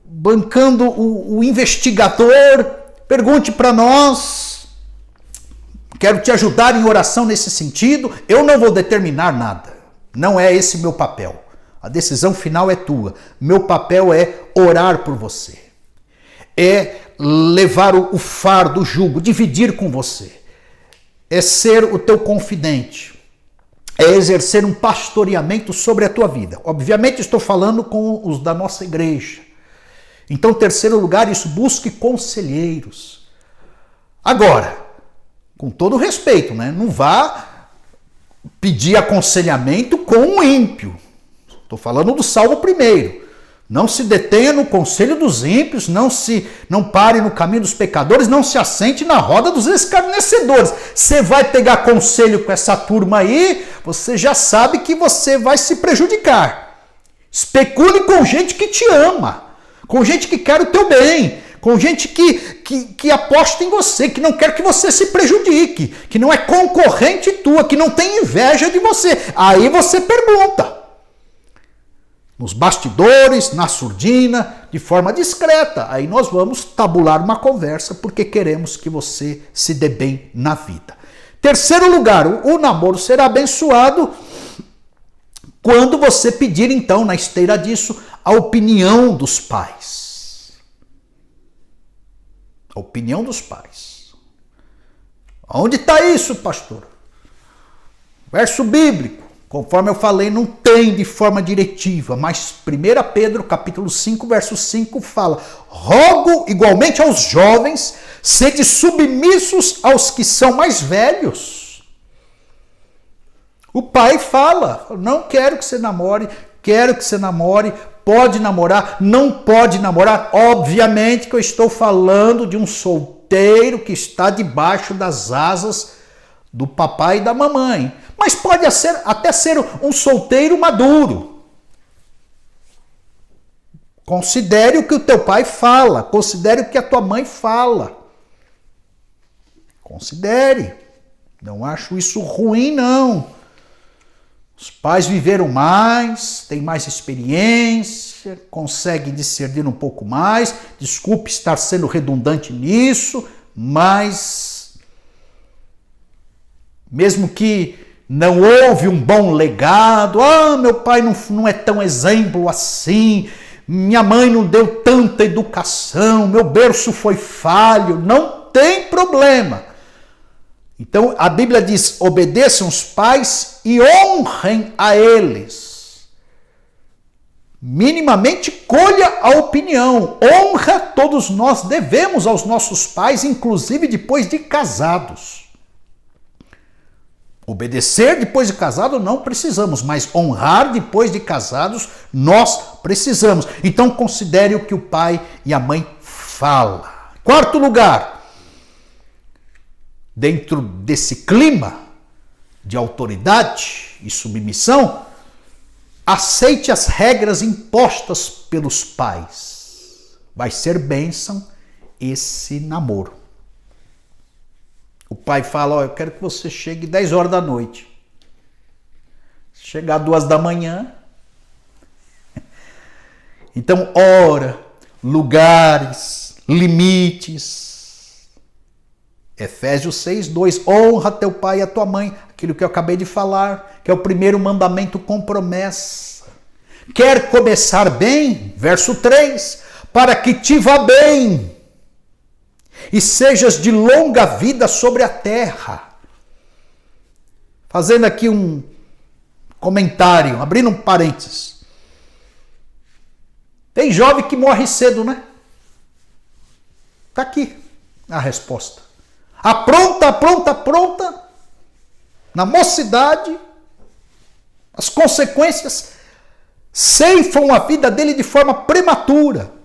bancando o investigador, pergunte para nós. Quero te ajudar em oração nesse sentido. Eu não vou determinar nada, não é esse meu papel. A decisão final é tua. Meu papel é orar por você, é levar o fardo, o jugo, dividir com você, é ser o teu confidente, é exercer um pastoreamento sobre a tua vida. Obviamente estou falando com os da nossa igreja. Então, terceiro lugar, isso, busque conselheiros. Agora, com todo respeito, né? Não vá pedir aconselhamento com um ímpio. Estou falando do Salmo 1. Não se detenha no conselho dos ímpios, não pare no caminho dos pecadores, não se assente na roda dos escarnecedores. Você vai pegar conselho com essa turma aí, você já sabe que você vai se prejudicar. Especule com gente que te ama, com gente que quer o teu bem, com gente que aposta em você, que não quer que você se prejudique, que não é concorrente tua, que não tem inveja de você. Aí você pergunta. Nos bastidores, na surdina, de forma discreta. Aí nós vamos tabular uma conversa porque queremos que você se dê bem na vida. Terceiro lugar, o namoro será abençoado quando você pedir, então, na esteira disso, a opinião dos pais. A opinião dos pais. Onde está isso, pastor? Verso bíblico. Conforme eu falei, não tem de forma diretiva, mas 1 Pedro, capítulo 5, verso 5, fala: rogo igualmente aos jovens, sede submissos aos que são mais velhos. O pai fala: não quero que você namore, quero que você namore, pode namorar, não pode namorar. Obviamente que eu estou falando de um solteiro que está debaixo das asas do papai e da mamãe. Mas pode até ser um solteiro maduro. Considere o que o teu pai fala. Considere o que a tua mãe fala. Considere. Não acho isso ruim, não. Os pais viveram mais, têm mais experiência, conseguem discernir um pouco mais. Desculpe estar sendo redundante nisso, mas mesmo que não houve um bom legado, meu pai não é tão exemplo assim, minha mãe não deu tanta educação, meu berço foi falho, não tem problema. Então a Bíblia diz: obedeçam os pais e honrem a eles. Minimamente colha a opinião, honra todos nós devemos aos nossos pais, inclusive depois de casados. Obedecer depois de casado não precisamos, mas honrar depois de casados nós precisamos. Então considere o que o pai e a mãe falam. Quarto lugar, dentro desse clima de autoridade e submissão, aceite as regras impostas pelos pais. Vai ser bênção esse namoro. O pai fala: eu quero que você chegue 10 horas da noite. Chegar 2 da manhã. Então, hora, lugares, limites. Efésios 6:2. Honra teu pai e a tua mãe. Aquilo que eu acabei de falar, que é o primeiro mandamento com promessa. Quer começar bem? Verso 3. Para que te vá bem e sejas de longa vida sobre a terra. Fazendo aqui um comentário, abrindo um parênteses. Tem jovem que morre cedo, né? Está aqui a resposta. Apronta, na mocidade, as consequências ceifam a vida dele de forma prematura.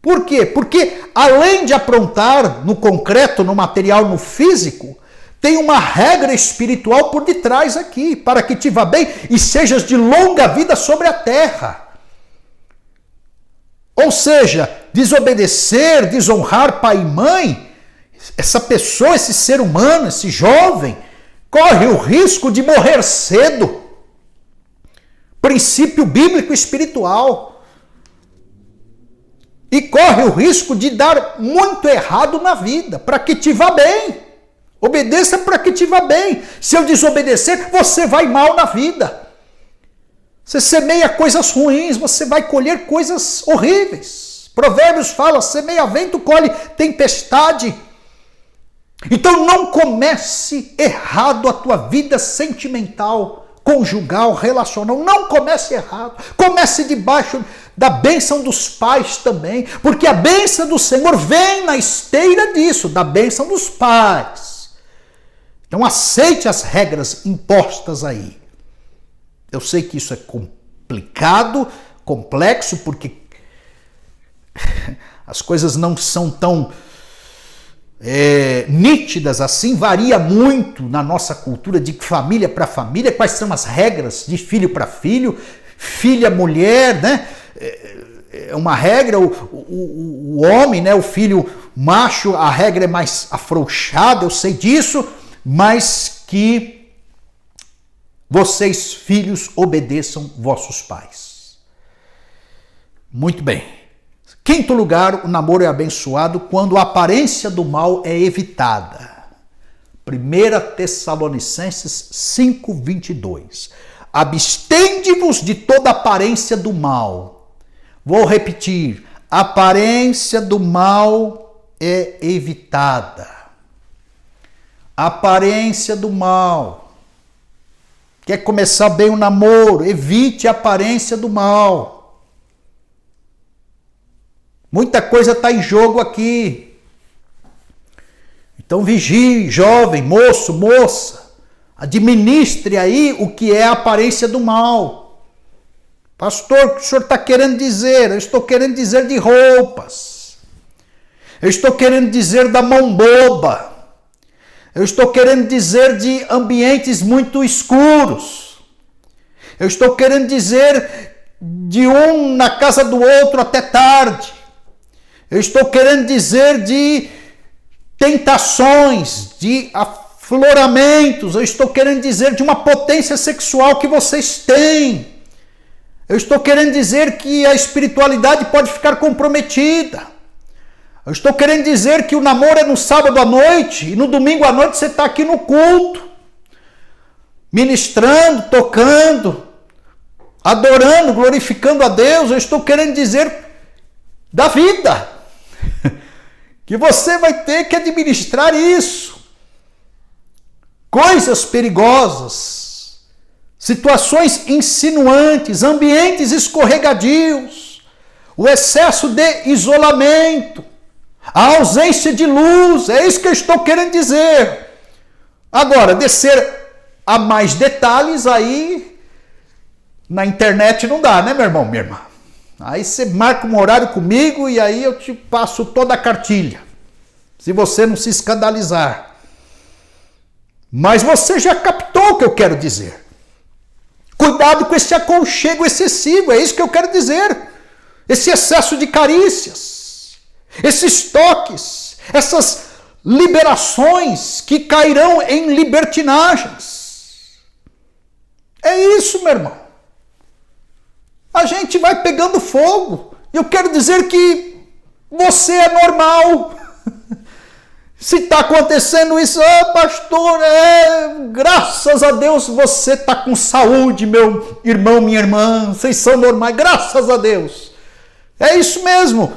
Por quê? Porque além de aprontar no concreto, no material, no físico, tem uma regra espiritual por detrás aqui, para que te vá bem e sejas de longa vida sobre a terra. Ou seja, desobedecer, desonrar pai e mãe, essa pessoa, esse ser humano, esse jovem, corre o risco de morrer cedo. Princípio bíblico espiritual. E corre o risco de dar muito errado na vida, para que te vá bem. Obedeça para que te vá bem. Se eu desobedecer, você vai mal na vida. Você semeia coisas ruins, você vai colher coisas horríveis. Provérbios fala: semeia vento, colhe tempestade. Então não comece errado a tua vida sentimental, conjugal, relacional. Não comece errado. Comece debaixo da bênção dos pais também, porque a bênção do Senhor vem na esteira disso, da bênção dos pais. Então aceite as regras impostas aí. Eu sei que isso é complicado, complexo, porque as coisas não são tão nítidas assim, varia muito na nossa cultura de família para família, quais são as regras de filho para filho, filha mulher, né? É uma regra, o homem, né? O filho macho, a regra é mais afrouxada, eu sei disso, mas que vocês, filhos, obedeçam vossos pais. Muito bem. Quinto lugar, o namoro é abençoado quando a aparência do mal é evitada. 1 Tessalonicenses 5:22. Abstende-vos de toda aparência do mal. Vou repetir, a aparência do mal é evitada. Aparência do mal. Quer começar bem o namoro? Evite a aparência do mal. Muita coisa está em jogo aqui. Então vigie, jovem, moço, moça. Administre aí o que é a aparência do mal. Pastor, o que o senhor está querendo dizer? Eu estou querendo dizer de roupas. Eu estou querendo dizer da mão boba. Eu estou querendo dizer de ambientes muito escuros. Eu estou querendo dizer de um na casa do outro até tarde. Eu estou querendo dizer de tentações, de afloramentos. Eu estou querendo dizer de uma potência sexual que vocês têm. Eu estou querendo dizer que a espiritualidade pode ficar comprometida. Eu estou querendo dizer que o namoro é no sábado à noite e no domingo à noite você está aqui no culto, ministrando, tocando, adorando, glorificando a Deus. Eu estou querendo dizer da vida, que você vai ter que administrar isso. Coisas perigosas, situações insinuantes, ambientes escorregadios, o excesso de isolamento, a ausência de luz, é isso que eu estou querendo dizer. Agora, descer a mais detalhes aí na internet não dá, né, meu irmão, minha irmã? Aí você marca um horário comigo e aí eu te passo toda a cartilha, se você não se escandalizar. Mas você já captou o que eu quero dizer. Cuidado com esse aconchego excessivo, é isso que eu quero dizer. Esse excesso de carícias, esses toques, essas liberações que cairão em libertinagens. É isso, meu irmão. A gente vai pegando fogo. Eu quero dizer que você é normal. Se está acontecendo isso, pastor, graças a Deus você está com saúde, meu irmão, minha irmã, vocês são normais, graças a Deus. É isso mesmo.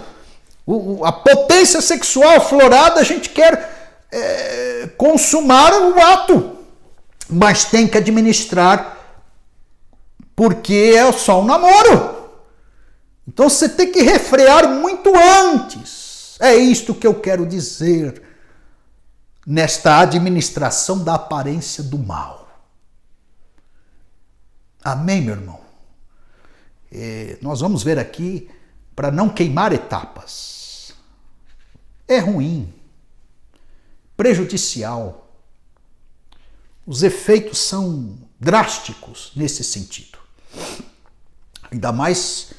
A potência sexual aflorada, a gente quer consumar o ato, mas tem que administrar, porque é só um namoro. Então você tem que refrear muito antes. É isto que eu quero dizer nesta administração da aparência do mal. Amém, meu irmão? Nós vamos ver aqui, para não queimar etapas. É ruim, prejudicial. Os efeitos são drásticos nesse sentido. Ainda mais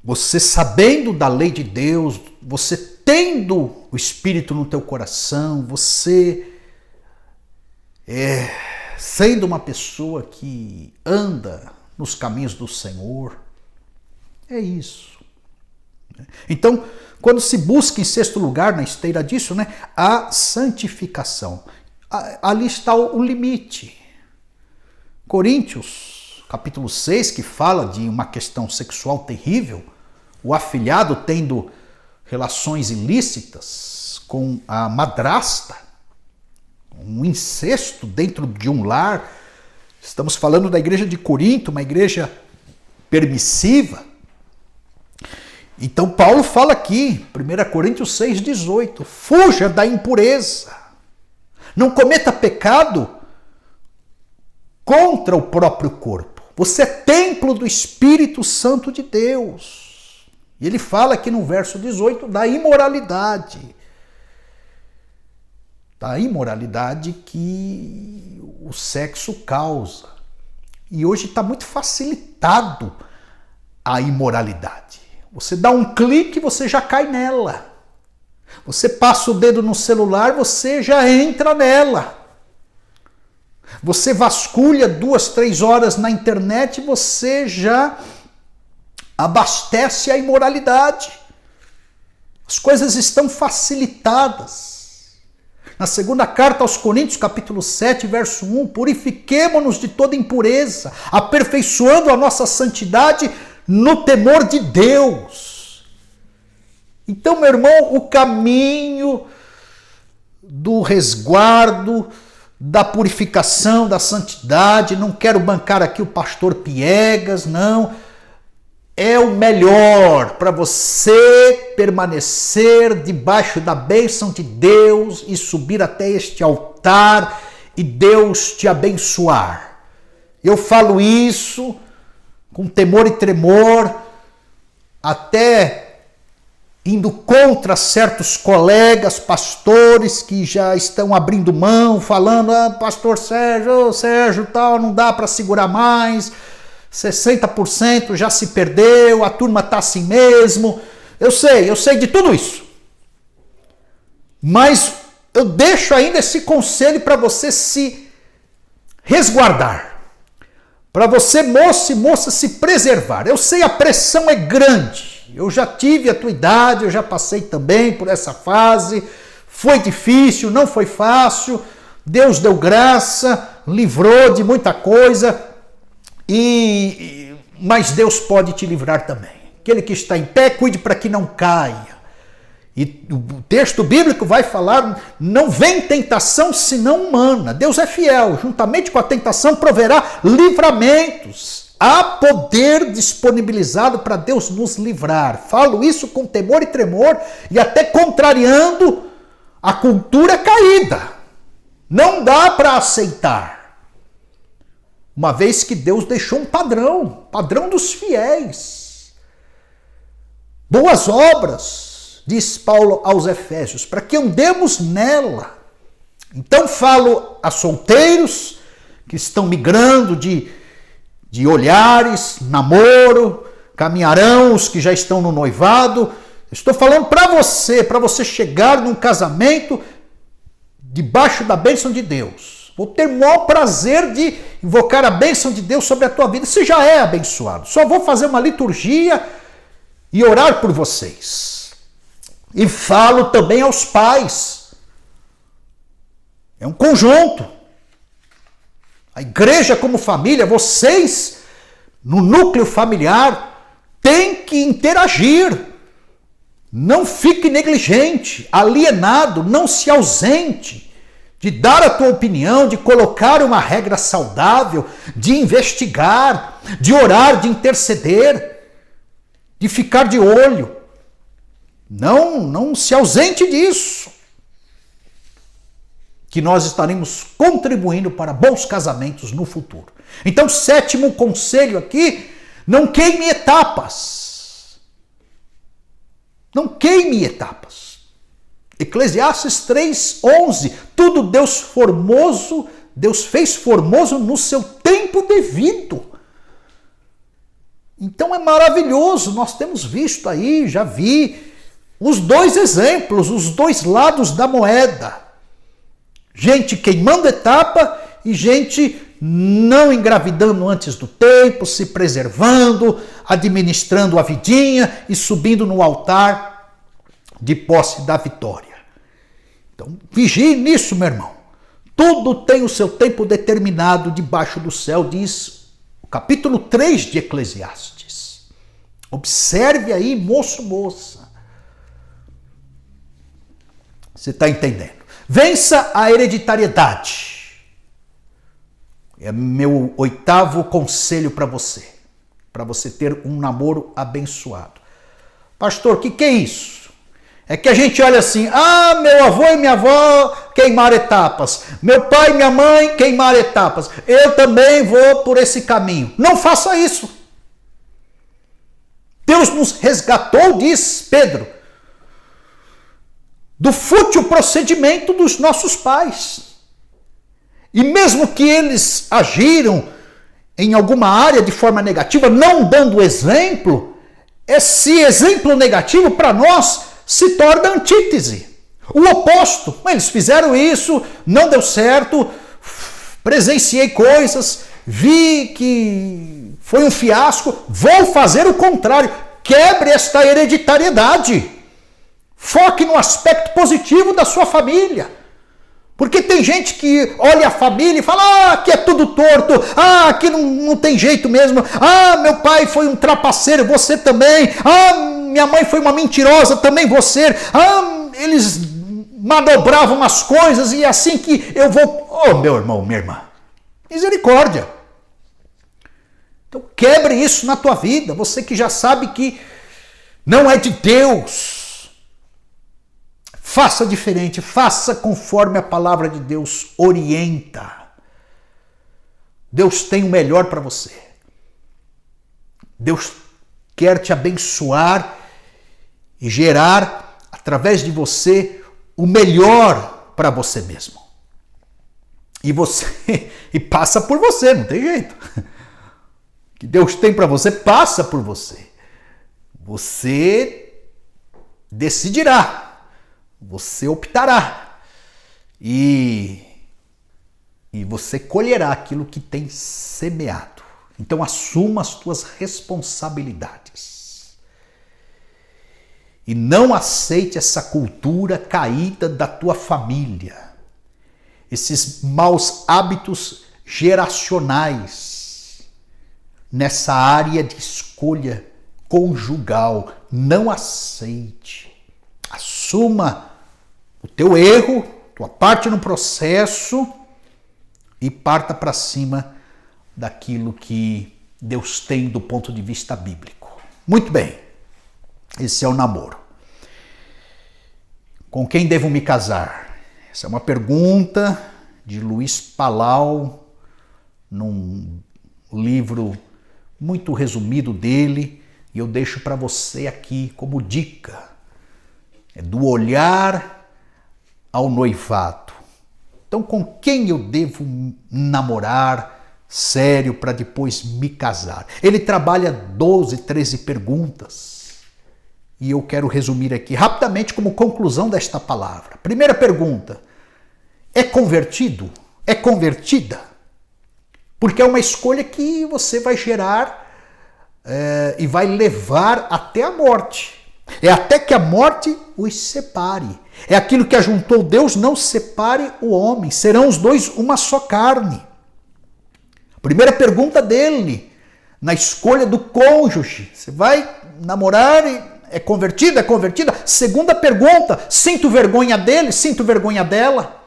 você sabendo da lei de Deus, você tendo o Espírito no teu coração, você sendo uma pessoa que anda nos caminhos do Senhor. É isso. Então, quando se busca em sexto lugar, na esteira disso, né, a santificação. Ali está o limite. Coríntios, capítulo 6, que fala de uma questão sexual terrível, o afilhado tendo relações ilícitas com a madrasta, um incesto dentro de um lar. Estamos falando da igreja de Corinto, uma igreja permissiva. Então Paulo fala aqui, 1 Coríntios 6,18, fuja da impureza, não cometa pecado contra o próprio corpo. Você é templo do Espírito Santo de Deus. E ele fala aqui no verso 18 da imoralidade. Da imoralidade que o sexo causa. E hoje está muito facilitado a imoralidade. Você dá um clique, você já cai nela. Você passa o dedo no celular, você já entra nela. Você vasculha 2, 3 horas na internet, você já abastece a imoralidade. As coisas estão facilitadas. Na segunda carta aos Coríntios, capítulo 7, verso 1, purifiquemo-nos de toda impureza, aperfeiçoando a nossa santidade no temor de Deus. Então, meu irmão, o caminho do resguardo, da purificação, da santidade, não quero bancar aqui o pastor Piegas, não, é o melhor para você permanecer debaixo da bênção de Deus e subir até este altar e Deus te abençoar. Eu falo isso com temor e tremor, até indo contra certos colegas, pastores que já estão abrindo mão, falando, pastor Sérgio, tal, não dá para segurar mais, 60% já se perdeu, a turma está assim mesmo. Eu sei de tudo isso. Mas eu deixo ainda esse conselho para você se resguardar. Para você, moço e moça, se preservar. Eu sei, a pressão é grande. Eu já tive a tua idade, eu já passei também por essa fase. Foi difícil, não foi fácil. Deus deu graça, livrou de muita coisa. Mas Deus pode te livrar também. Aquele que está em pé, cuide para que não caia. E o texto bíblico vai falar, não vem tentação senão humana. Deus é fiel, juntamente com a tentação proverá livramentos. Há poder disponibilizado para Deus nos livrar. Falo isso com temor e tremor e até contrariando a cultura caída. Não dá para aceitar. Uma vez que Deus deixou um padrão dos fiéis. Boas obras, diz Paulo aos Efésios, para que andemos nela. Então falo a solteiros que estão migrando de olhares, namoro, caminharão os que já estão no noivado. Estou falando para você chegar num casamento debaixo da bênção de Deus. Vou ter o maior prazer de invocar a bênção de Deus sobre a tua vida. Você já é abençoado. Só vou fazer uma liturgia e orar por vocês. E falo também aos pais. É um conjunto. A igreja como família, vocês no núcleo familiar têm que interagir. Não fique negligente, alienado, não se ausente de dar a tua opinião, de colocar uma regra saudável, de investigar, de orar, de interceder, de ficar de olho. Não se ausente disso. Que nós estaremos contribuindo para bons casamentos no futuro. Então, 7º conselho aqui, não queime etapas. Não queime etapas. Eclesiastes 3:11, tudo Deus fez formoso no seu tempo devido. Então é maravilhoso, nós temos visto aí, já vi, os dois exemplos, os dois lados da moeda. Gente queimando etapa e gente não engravidando antes do tempo, se preservando, administrando a vidinha e subindo no altar de posse da vitória. Então, vigie nisso, meu irmão. Tudo tem o seu tempo determinado debaixo do céu, diz o capítulo 3 de Eclesiastes. Observe aí, moço, moça. Você está entendendo? Vença a hereditariedade. É meu 8º conselho para você ter um namoro abençoado. Pastor, o que é isso? É que a gente olha assim, meu avô e minha avó queimaram etapas, meu pai e minha mãe queimaram etapas, eu também vou por esse caminho. Não faça isso. Deus nos resgatou, diz Pedro, do fútil procedimento dos nossos pais. E mesmo que eles agiram em alguma área de forma negativa, não dando exemplo, esse exemplo negativo para nós se torna antítese. O oposto. Eles fizeram isso, não deu certo, presenciei coisas, vi que foi um fiasco, vou fazer o contrário. Quebre esta hereditariedade. Foque no aspecto positivo da sua família. Porque tem gente que olha a família e fala, aqui é tudo torto, aqui não tem jeito mesmo, meu pai foi um trapaceiro, você também, minha mãe foi uma mentirosa, também você, eles manobravam as coisas e assim que eu vou... meu irmão, minha irmã, misericórdia. Então quebre isso na tua vida, você que já sabe que não é de Deus. Faça diferente, faça conforme a palavra de Deus orienta. Deus tem o melhor para você. Deus quer te abençoar e gerar, através de você, o melhor para você mesmo. E passa por você, não tem jeito. O que Deus tem para você, passa por você. Você decidirá. Você optará e você colherá aquilo que tem semeado. Então assuma as tuas responsabilidades. E não aceite essa cultura caída da tua família. Esses maus hábitos geracionais nessa área de escolha conjugal. Não aceite. Assuma o teu erro, tua parte no processo e parta para cima daquilo que Deus tem do ponto de vista bíblico. Muito bem, esse é o namoro. Com quem devo me casar? Essa é uma pergunta de Luiz Palau, num livro muito resumido dele, e eu deixo para você aqui como dica. É do olhar ao noivado. Então, com quem eu devo namorar sério para depois me casar? Ele trabalha 12, 13 perguntas. E eu quero resumir aqui rapidamente como conclusão desta palavra. Primeira pergunta. É convertido? É convertida? Porque é uma escolha que você vai gerar e vai levar até a morte. É até que a morte os separe. É aquilo que ajuntou Deus, não separe o homem. Serão os dois uma só carne. A primeira pergunta dele, na escolha do cônjuge. Você vai namorar e é convertido? É convertida? Segunda pergunta, sinto vergonha dele? Sinto vergonha dela?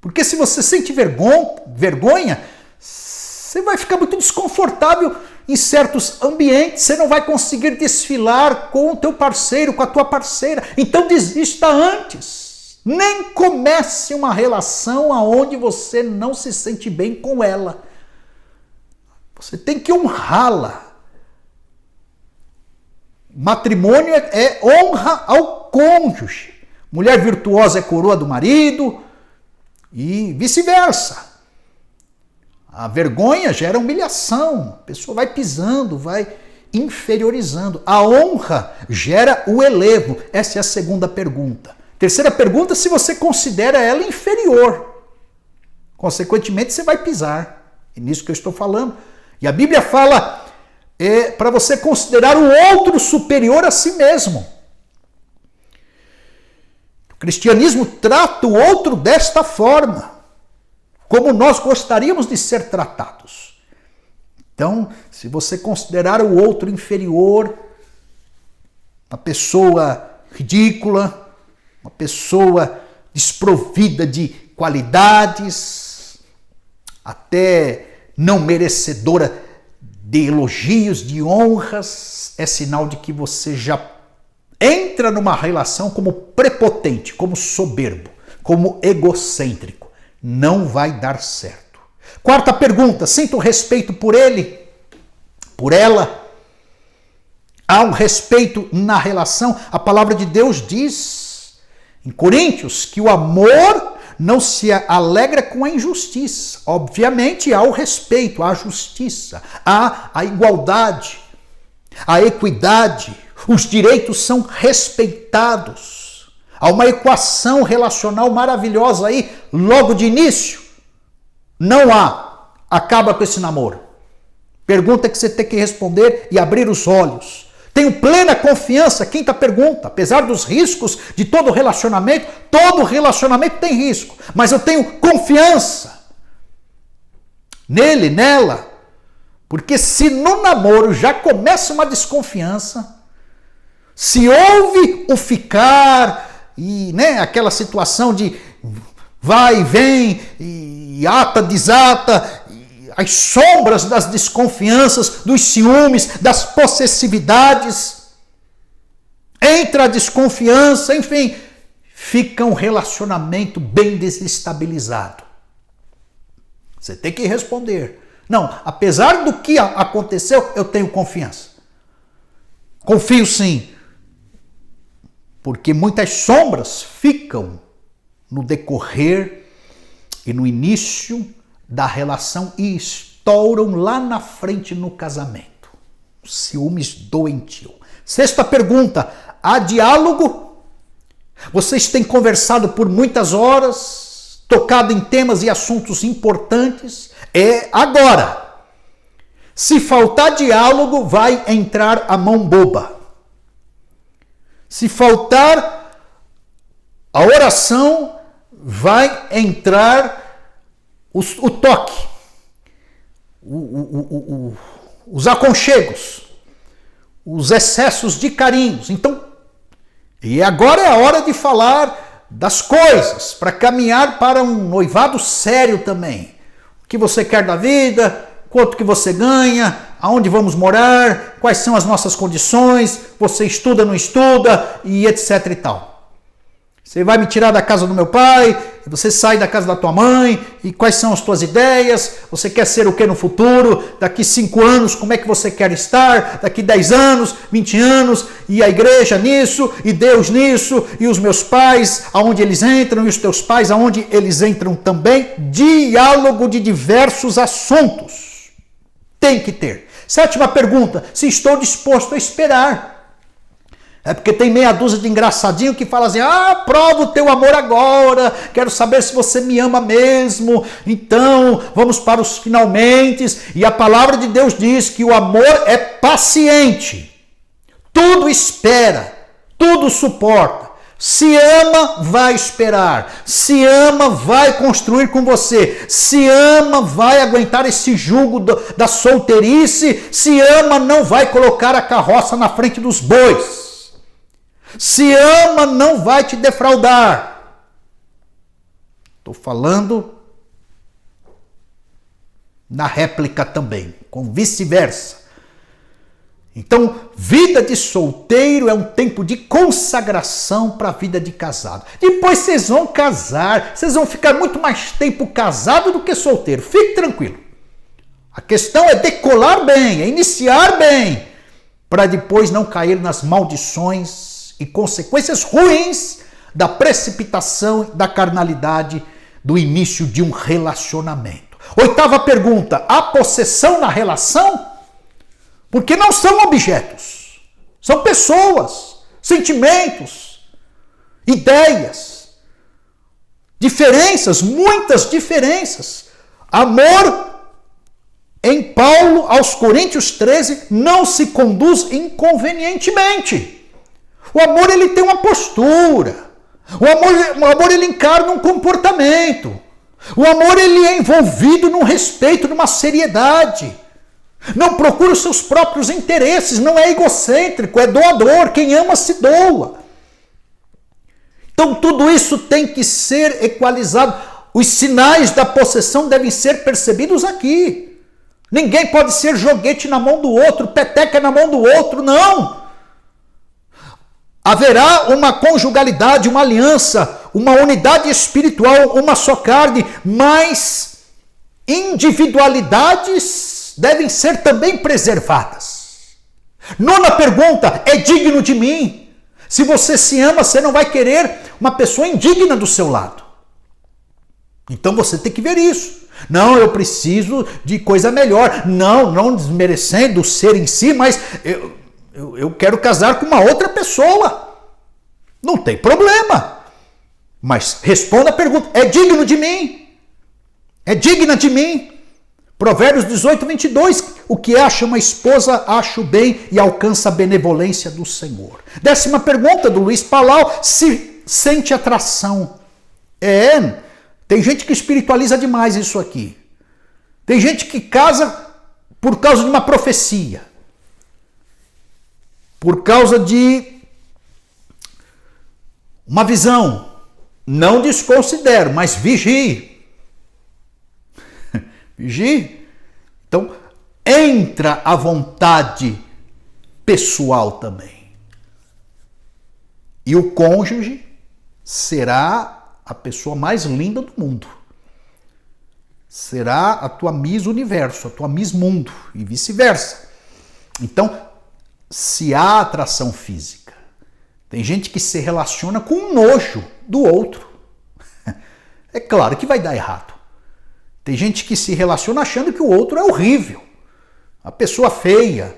Porque se você sente vergonha, você vai ficar muito desconfortável em certos ambientes, você não vai conseguir desfilar com o teu parceiro, com a tua parceira. Então desista antes. Nem comece uma relação aonde você não se sente bem com ela. Você tem que honrá-la. Matrimônio é honra ao cônjuge. Mulher virtuosa é coroa do marido e vice-versa. A vergonha gera humilhação, a pessoa vai pisando, vai inferiorizando. A honra gera o elevo. Essa é a segunda pergunta. Terceira pergunta, se você considera ela inferior. Consequentemente, você vai pisar. É nisso que eu estou falando. E a Bíblia fala para você considerar o outro superior a si mesmo. O cristianismo trata o outro desta forma. Como nós gostaríamos de ser tratados. Então, se você considerar o outro inferior, uma pessoa ridícula, uma pessoa desprovida de qualidades, até não merecedora de elogios, de honras, é sinal de que você já entra numa relação como prepotente, como soberbo, como egocêntrico. Não vai dar certo. Quarta pergunta, sinto respeito por ele? Por ela? Há um respeito na relação? A palavra de Deus diz em Coríntios que o amor não se alegra com a injustiça. Obviamente há o respeito, há a justiça, há a igualdade, a equidade, os direitos são respeitados. Há uma equação relacional maravilhosa aí, logo de início. Não há. Acaba com esse namoro. Pergunta que você tem que responder e abrir os olhos. Tenho plena confiança, quinta pergunta, apesar dos riscos de todo relacionamento tem risco, mas eu tenho confiança nele, nela, porque se no namoro já começa uma desconfiança, se houve o ficar e aquela situação de vai e vem, e ata, desata, as sombras das desconfianças, dos ciúmes, das possessividades, entra a desconfiança, enfim, fica um relacionamento bem desestabilizado. Você tem que responder. Não, apesar do que aconteceu, eu tenho confiança. Confio sim. Porque muitas sombras ficam no decorrer e no início da relação e estouram lá na frente no casamento. Ciúmes doentio. Sexta pergunta, há diálogo? Vocês têm conversado por muitas horas, tocado em temas e assuntos importantes? É agora. Se faltar diálogo, vai entrar a mão boba. Se faltar a oração, vai entrar o toque, os aconchegos, os excessos de carinhos. Então, e agora é a hora de falar das coisas, para caminhar para um noivado sério também. O que você quer da vida, quanto que você ganha, aonde vamos morar, quais são as nossas condições, você estuda, não estuda, e etc e tal. Você vai me tirar da casa do meu pai, você sai da casa da tua mãe, e quais são as tuas ideias? Você quer ser o que no futuro? Daqui 5 anos, como é que você quer estar? Daqui 10 anos, 20 anos, e a igreja nisso, e Deus nisso, e os meus pais, aonde eles entram, e os teus pais, aonde eles entram também. Diálogo de diversos assuntos. Tem que ter. Sétima pergunta, se estou disposto a esperar. É porque tem meia dúzia de engraçadinho que fala assim, prova o teu amor agora, quero saber se você me ama mesmo, então vamos para os finalmentes. E a palavra de Deus diz que o amor é paciente, tudo espera, tudo suporta. Se ama, vai esperar. Se ama, vai construir com você. Se ama, vai aguentar esse jugo da solteirice. Se ama, não vai colocar a carroça na frente dos bois. Se ama, não vai te defraudar. Estou falando na réplica também, com vice-versa. Então, vida de solteiro é um tempo de consagração para a vida de casado. Depois vocês vão casar, vocês vão ficar muito mais tempo casado do que solteiro. Fique tranquilo. A questão é decolar bem, é iniciar bem, para depois não cair nas maldições e consequências ruins da precipitação, da carnalidade, do início de um relacionamento. Oitava pergunta, há possessão na relação? Porque não são objetos, são pessoas, sentimentos, ideias, diferenças, muitas diferenças. Amor, em Paulo, aos Coríntios 13, não se conduz inconvenientemente. O amor, ele tem uma postura. O amor ele encarna um comportamento. O amor, ele é envolvido num respeito, numa seriedade. Não procura os seus próprios interesses, não é egocêntrico, é doador. Quem ama se doa. Então tudo isso tem que ser equalizado. Os sinais da possessão devem ser percebidos aqui. Ninguém pode ser joguete na mão do outro, peteca na mão do outro, não. Haverá uma conjugalidade, uma aliança, uma unidade espiritual, uma só carne, mas individualidades devem ser também preservadas. Nona pergunta, é digno de mim? Se você se ama, você não vai querer uma pessoa indigna do seu lado. Então você tem que ver isso. Não, eu preciso de coisa melhor. Não desmerecendo o ser em si, mas eu quero casar com uma outra pessoa. Não tem problema. Mas responda a pergunta, é digno de mim? É digna de mim? Provérbios 18, 22, o que acha uma esposa, acha o bem e alcança a benevolência do Senhor. 10ª pergunta do Luiz Palau, se sente atração. Tem gente que espiritualiza demais isso aqui. Tem gente que casa por causa de uma profecia. Por causa de uma visão. Não desconsidero, mas vigie. Vigie. Então, entra a vontade pessoal também. E o cônjuge será a pessoa mais linda do mundo. Será a tua Miss Universo, a tua Miss Mundo e vice-versa. Então, se há atração física, tem gente que se relaciona com o nojo do outro. É claro que vai dar errado. Tem gente que se relaciona achando que o outro é horrível. A pessoa feia,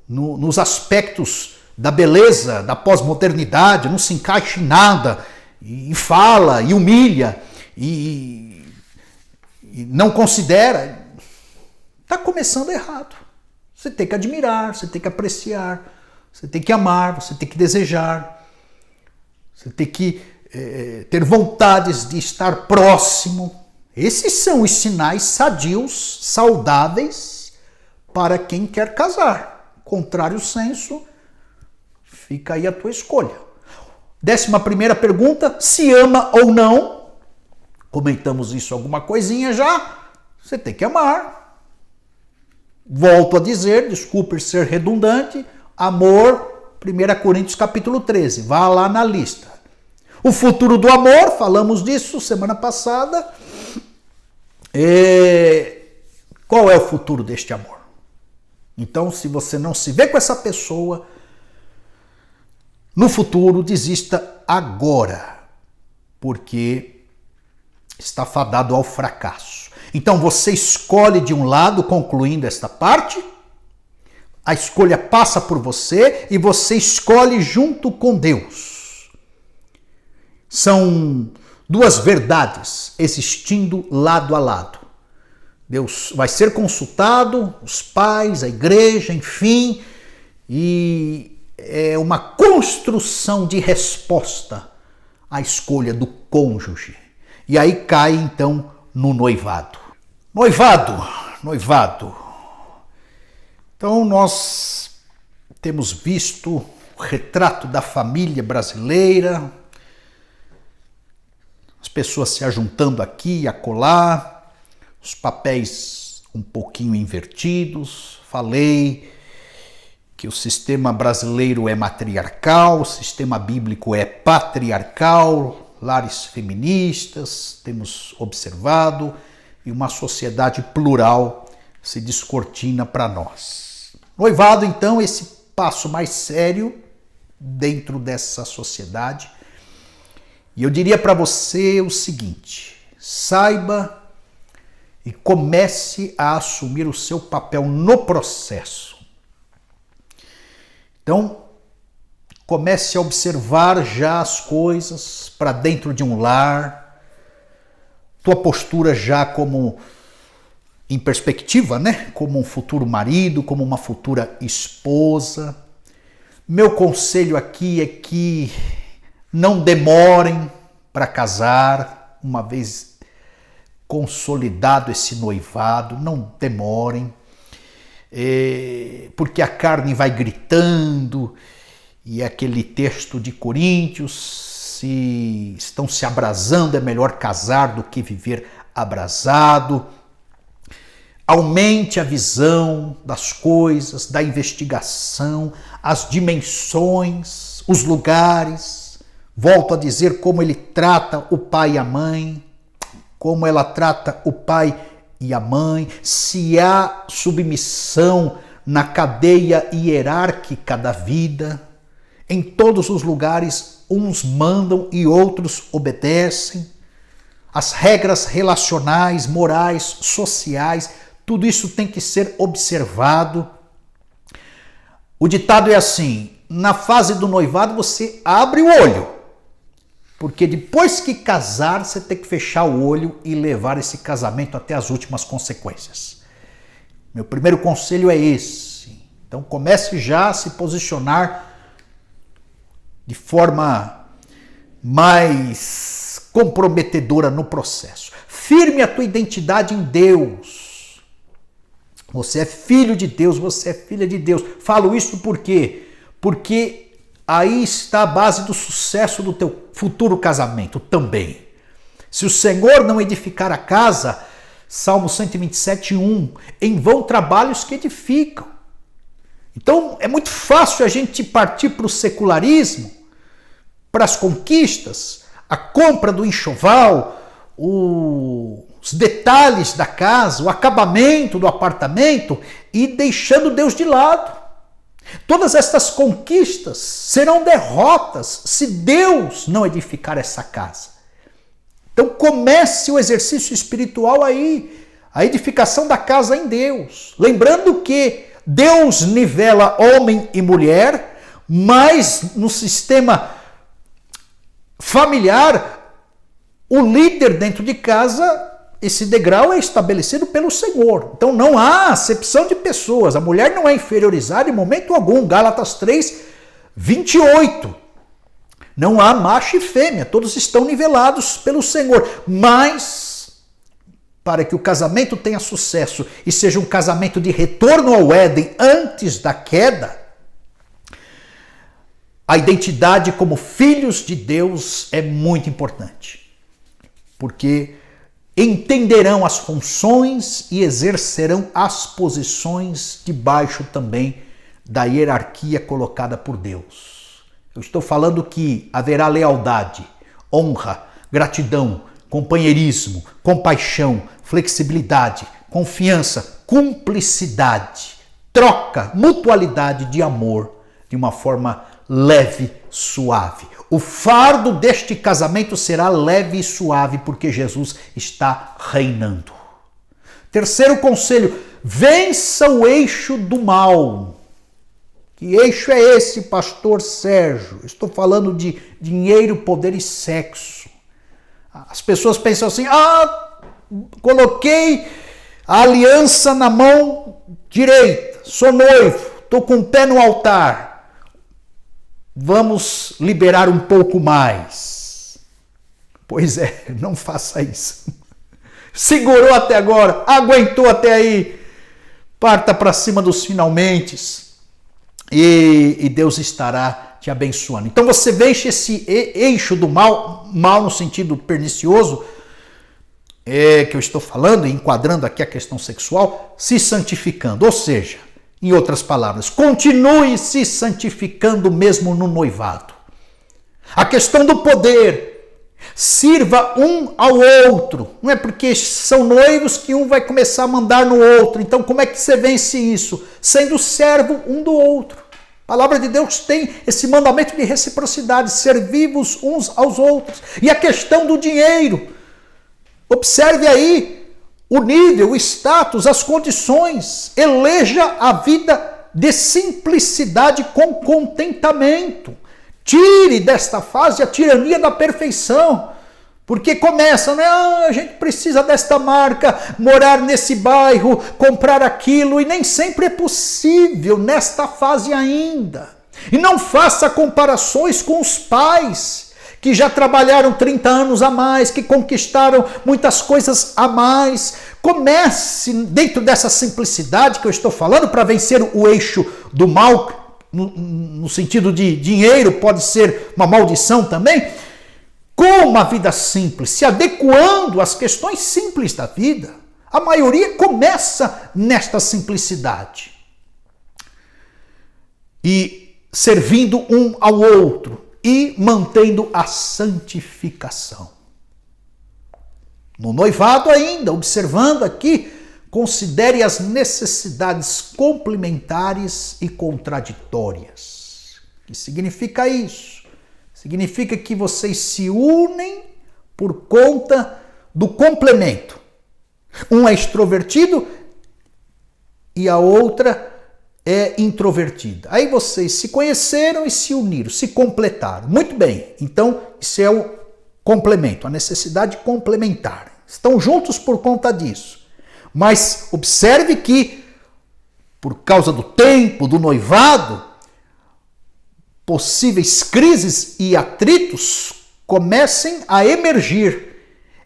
nos aspectos da beleza, da pós-modernidade, não se encaixa em nada, e fala, e humilha, e não considera. Está começando errado. Você tem que admirar, você tem que apreciar, você tem que amar, você tem que desejar, você tem que ter vontades de estar próximo. Esses são os sinais sadios, saudáveis, para quem quer casar. Contrário senso, fica aí a tua escolha. 11ª pergunta, se ama ou não? Comentamos isso alguma coisinha já. Você tem que amar. Volto a dizer, desculpe ser redundante, amor, 1 Coríntios capítulo 13, vá lá na lista. O futuro do amor, falamos disso semana passada. Qual é o futuro deste amor? Então, se você não se vê com essa pessoa, no futuro, desista agora, porque está fadado ao fracasso. Então, você escolhe de um lado, concluindo esta parte, a escolha passa por você e você escolhe junto com Deus. São duas verdades existindo lado a lado. Deus vai ser consultado, os pais, a igreja, enfim, e é uma construção de resposta à escolha do cônjuge. E aí cai então no noivado. Noivado. Então nós temos visto o retrato da família brasileira, as pessoas se ajuntando aqui e acolá, os papéis um pouquinho invertidos. Falei que o sistema brasileiro é matriarcal, o sistema bíblico é patriarcal, lares feministas, temos observado, e uma sociedade plural se descortina para nós. Noivado, então, esse passo mais sério dentro dessa sociedade. E eu diria para você o seguinte, saiba e comece a assumir o seu papel no processo. Então, comece a observar já as coisas para dentro de um lar, tua postura já como em perspectiva, né? Como um futuro marido, como uma futura esposa. Meu conselho aqui é que não demorem para casar, uma vez consolidado esse noivado, não demorem, porque a carne vai gritando, e aquele texto de Coríntios, se estão se abrasando, é melhor casar do que viver abrasado. Aumente a visão das coisas, da investigação, as dimensões, os lugares. Volto a dizer como ele trata o pai e a mãe, como ela trata o pai e a mãe, se há submissão na cadeia hierárquica da vida. Em todos os lugares, uns mandam e outros obedecem. as regras relacionais, morais, sociais, tudo isso tem que ser observado. O ditado é assim: na fase do noivado você abre o olho, porque depois que casar você tem que fechar o olho e levar esse casamento até as últimas consequências. Meu primeiro conselho é esse. Então comece já a se posicionar de forma mais comprometedora no processo. Firme a tua identidade em Deus. Você é filho de Deus, você é filha de Deus. Falo isso por quê? Porque aí está a base do sucesso do teu futuro casamento também. Se o Senhor não edificar a casa, Salmo 127:1, em vão trabalhos que edificam. Então é muito fácil a gente partir para o secularismo, para as conquistas, a compra do enxoval, os detalhes da casa, o acabamento do apartamento e deixando Deus de lado. Todas estas conquistas serão derrotas se Deus não edificar essa casa. Então comece o exercício espiritual aí, a edificação da casa em Deus. Lembrando que Deus nivela homem e mulher, mas no sistema familiar, o líder dentro de casa, esse degrau é estabelecido pelo Senhor. Então não há acepção de pessoas. A mulher não é inferiorizada em momento algum. Gálatas 3:28. Não há macho e fêmea. Todos estão nivelados pelo Senhor. Mas, para que o casamento tenha sucesso e seja um casamento de retorno ao Éden antes da queda, a identidade como filhos de Deus é muito importante. Porque entenderão as funções e exercerão as posições debaixo também da hierarquia colocada por Deus. Eu estou falando que haverá lealdade, honra, gratidão, companheirismo, compaixão, flexibilidade, confiança, cumplicidade, troca, mutualidade de amor de uma forma leve, suave. O fardo deste casamento será leve e suave porque Jesus está reinando. Terceiro conselho: vença o eixo do mal. Que eixo é esse, pastor Sérgio? Estou falando de dinheiro, poder e sexo. As pessoas pensam assim: coloquei a aliança na mão direita, sou noivo, estou com o pé no altar. Vamos liberar um pouco mais. Pois é, não faça isso. Segurou até agora, aguentou até aí. Parta para cima dos finalmente e Deus estará te abençoando. Então você vence esse eixo do mal, mal no sentido pernicioso, que eu estou falando, enquadrando aqui a questão sexual, se santificando. Ou seja, em outras palavras, continue se santificando mesmo no noivado. A questão do poder, sirva um ao outro. Não é porque são noivos que um vai começar a mandar no outro. Então como é que você vence isso? Sendo servo um do outro. A palavra de Deus tem esse mandamento de reciprocidade, servir-vos uns aos outros. E a questão do dinheiro, observe aí o nível, o status, as condições. Eleja a vida de simplicidade com contentamento. Tire desta fase a tirania da perfeição. Porque começa, né? A gente precisa desta marca, morar nesse bairro, comprar aquilo, e nem sempre é possível nesta fase ainda. E não faça comparações com os pais que já trabalharam 30 anos a mais, que conquistaram muitas coisas a mais. Comece dentro dessa simplicidade que eu estou falando para vencer o eixo do mal, no sentido de dinheiro, pode ser uma maldição também, com uma vida simples, se adequando às questões simples da vida. A maioria começa nesta simplicidade. E servindo um ao outro e mantendo a santificação. No noivado ainda, observando aqui, considere as necessidades complementares e contraditórias. O que significa isso? Significa que vocês se unem por conta do complemento. Um é extrovertido e a outra é introvertida. Aí vocês se conheceram e se uniram, se completaram. Muito bem, então isso é o complemento, a necessidade complementar. Estão juntos por conta disso. Mas observe que, por causa do tempo, do noivado, possíveis crises e atritos comecem a emergir.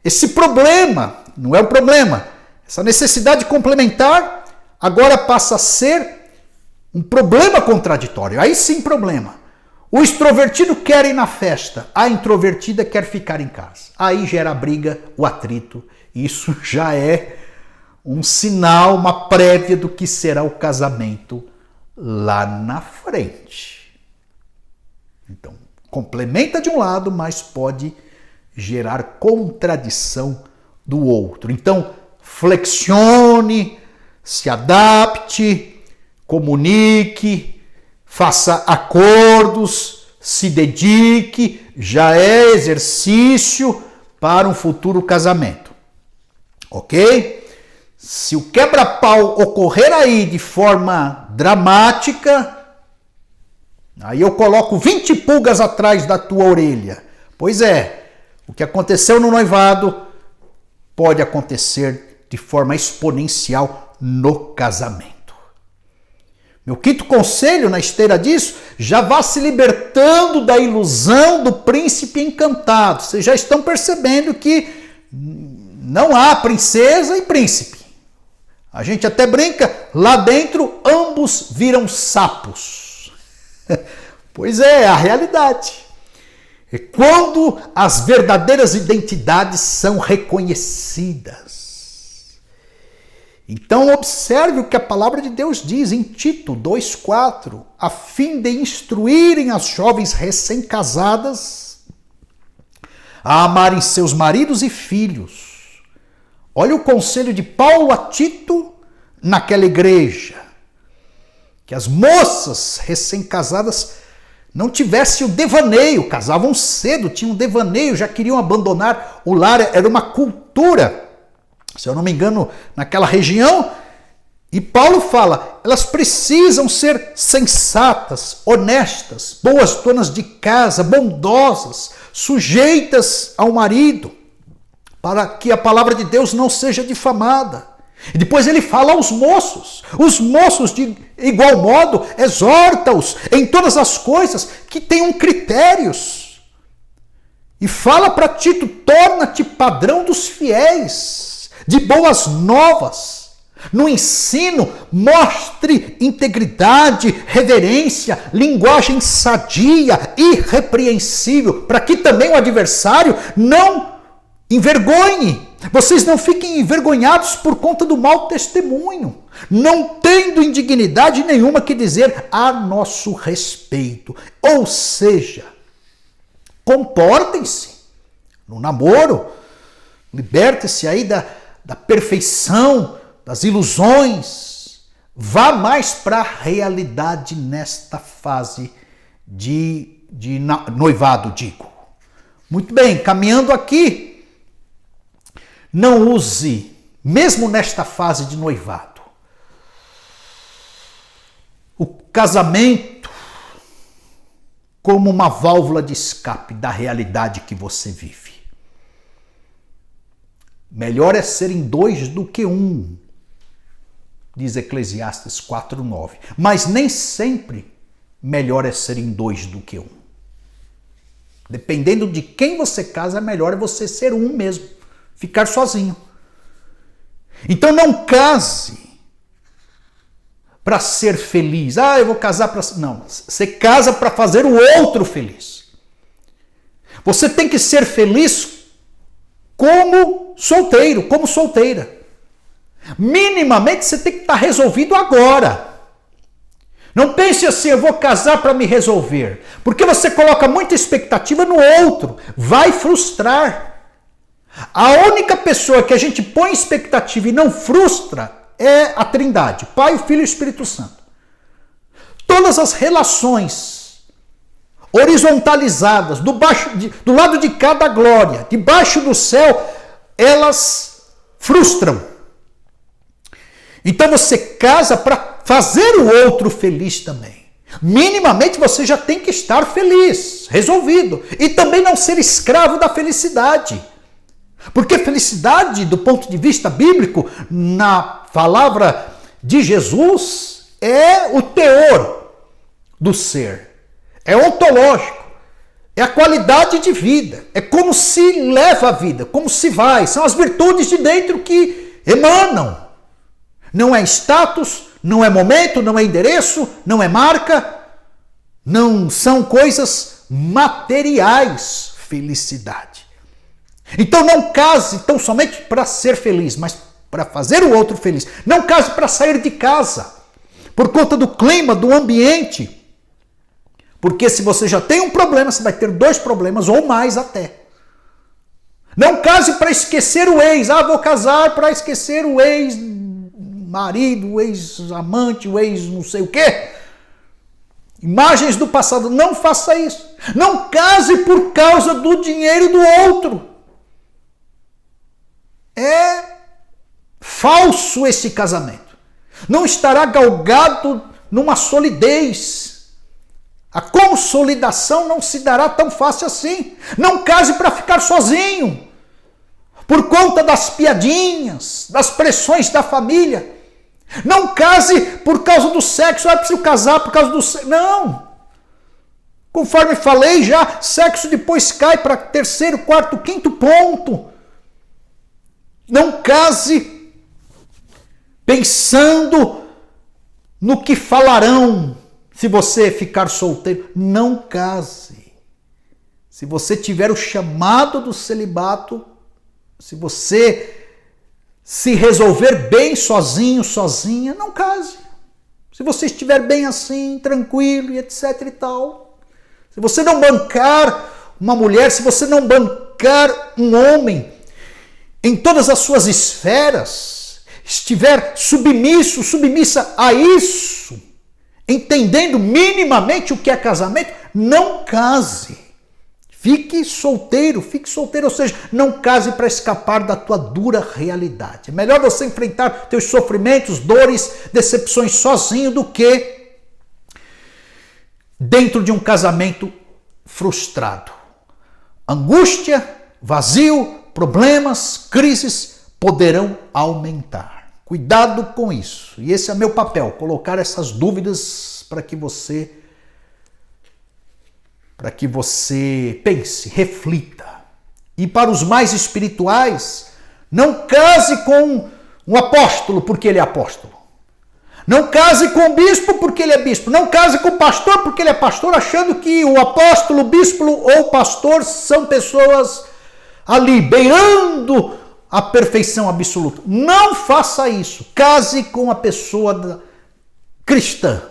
Esse problema, não é um problema, essa necessidade complementar agora passa a ser um problema contraditório. Aí sim problema. O extrovertido quer ir na festa, a introvertida quer ficar em casa. Aí gera a briga, o atrito. Isso já é um sinal, uma prévia do que será o casamento lá na frente. Então, complementa de um lado, mas pode gerar contradição do outro. Então, flexione, se adapte, comunique, faça acordos, se dedique, já é exercício para um futuro casamento. Ok? Se o quebra-pau ocorrer aí de forma dramática, aí eu coloco 20 pulgas atrás da tua orelha. Pois é, o que aconteceu no noivado pode acontecer de forma exponencial no casamento. Meu quinto conselho na esteira disso, já vá se libertando da ilusão do príncipe encantado. Vocês já estão percebendo que não há princesa e príncipe. A gente até brinca, lá dentro ambos viram sapos. Pois é, a realidade. É quando as verdadeiras identidades são reconhecidas. Então observe o que a palavra de Deus diz em Tito 2,4, a fim de instruírem as jovens recém-casadas a amarem seus maridos e filhos. Olha o conselho de Paulo a Tito naquela igreja. Que as moças recém-casadas não tivessem o devaneio, casavam cedo, tinham devaneio, já queriam abandonar o lar, era uma cultura, se eu não me engano, naquela região. E Paulo fala, elas precisam ser sensatas, honestas, boas donas de casa, bondosas, sujeitas ao marido, para que a palavra de Deus não seja difamada. E depois ele fala aos moços. Os moços, de igual modo, exorta-os em todas as coisas que tenham critérios. E fala para Tito, torna-te padrão dos fiéis, de boas novas. No ensino, mostre integridade, reverência, linguagem sadia, irrepreensível, para que também o adversário não envergonhe. Vocês não fiquem envergonhados por conta do mau testemunho, não tendo indignidade nenhuma que dizer a nosso respeito. Ou seja, comportem-se no namoro, liberte-se aí da perfeição, das ilusões, vá mais para a realidade nesta fase de noivado, digo. Muito bem, caminhando aqui, não use, mesmo nesta fase de noivado, o casamento como uma válvula de escape da realidade que você vive. Melhor é serem dois do que um, diz Eclesiastes 4:9. Mas nem sempre melhor é serem dois do que um. Dependendo de quem você casa, melhor é você ser um mesmo. Ficar sozinho. Então não case para ser feliz. Eu vou casar para... Não, você casa para fazer o outro feliz. Você tem que ser feliz como solteiro, como solteira. Minimamente você tem que estar resolvido agora. Não pense assim, eu vou casar para me resolver. Porque você coloca muita expectativa no outro. Vai frustrar. A única pessoa que a gente põe expectativa e não frustra é a Trindade, Pai, o Filho e o Espírito Santo. Todas as relações horizontalizadas, do lado de cada glória, debaixo do céu, elas frustram. Então você casa para fazer o outro feliz também. Minimamente você já tem que estar feliz, resolvido. E também não ser escravo da felicidade. Porque felicidade, do ponto de vista bíblico, na palavra de Jesus, é o teor do ser. É ontológico. É a qualidade de vida. É como se leva a vida, como se vai. São as virtudes de dentro que emanam. Não é status, não é momento, não é endereço, não é marca. Não são coisas materiais. Felicidade. Então não case tão somente para ser feliz, mas para fazer o outro feliz. Não case para sair de casa, por conta do clima, do ambiente. Porque se você já tem um problema, você vai ter 2 problemas ou mais até. Não case para esquecer o ex. Vou casar para esquecer o ex-marido, o ex-amante, o ex não sei o quê. Imagens do passado. Não faça isso. Não case por causa do dinheiro do outro. É falso esse casamento. Não estará galgado numa solidez. A consolidação não se dará tão fácil assim. Não case para ficar sozinho. Por conta das piadinhas, das pressões da família. Não case por causa do sexo. Preciso casar por causa do sexo. Não. Conforme falei já, sexo depois cai para 3º, 4º, 5º ponto. Não case pensando no que falarão se você ficar solteiro. Não case. Se você tiver o chamado do celibato, se você se resolver bem sozinho, sozinha, não case. Se você estiver bem assim, tranquilo e etc e tal. Se você não bancar uma mulher, se você não bancar um homem em todas as suas esferas, estiver submisso, submissa a isso, entendendo minimamente o que é casamento, não case. Fique solteiro, ou seja, não case para escapar da tua dura realidade. É melhor você enfrentar teus sofrimentos, dores, decepções sozinho do que dentro de um casamento frustrado. Angústia, vazio, problemas, crises poderão aumentar. Cuidado com isso. E esse é meu papel, colocar essas dúvidas para que você pense, reflita. E para os mais espirituais, não case com um apóstolo porque ele é apóstolo. Não case com o bispo porque ele é bispo. Não case com o pastor porque ele é pastor, achando que o apóstolo, o bispo ou o pastor são pessoas ali, beirando a perfeição absoluta. Não faça isso. Case com a pessoa cristã,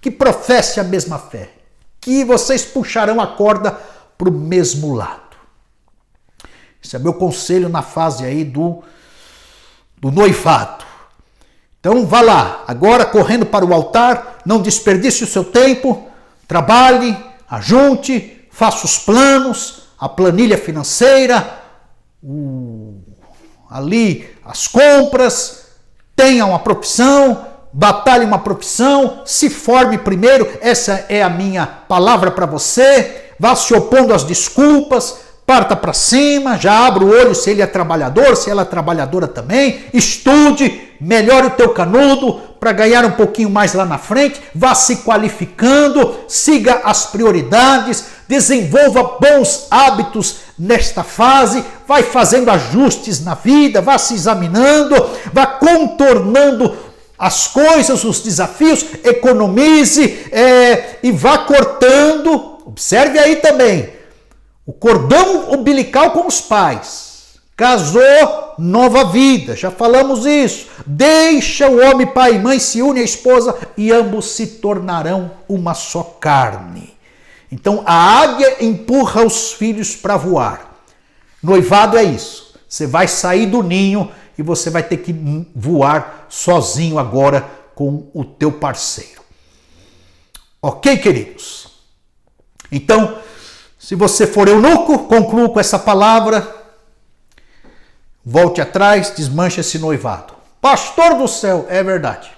que professe a mesma fé, que vocês puxarão a corda para o mesmo lado. Esse é meu conselho na fase aí do noivado. Então vá lá, agora correndo para o altar, não desperdice o seu tempo, trabalhe, ajunte, faça os planos, a planilha financeira, ali as compras, tenha uma profissão, batalhe uma profissão, se forme primeiro, essa é a minha palavra para você, vá se opondo às desculpas, parta para cima, já abra o olho se ele é trabalhador, se ela é trabalhadora também, estude, melhore o teu canudo para ganhar um pouquinho mais lá na frente, vá se qualificando, siga as prioridades, desenvolva bons hábitos nesta fase, vai fazendo ajustes na vida, vá se examinando, vá contornando as coisas, os desafios, economize e vá cortando, observe aí também, o cordão umbilical com os pais. Casou, nova vida, já falamos isso. Deixa o homem, pai e mãe, se une à esposa e ambos se tornarão uma só carne. Então a águia empurra os filhos para voar. Noivado é isso. Você vai sair do ninho e você vai ter que voar sozinho agora com o teu parceiro. Ok, queridos? Então, se você for eunuco, concluo com essa palavra. Volte atrás, desmanche esse noivado. Pastor do céu, é verdade.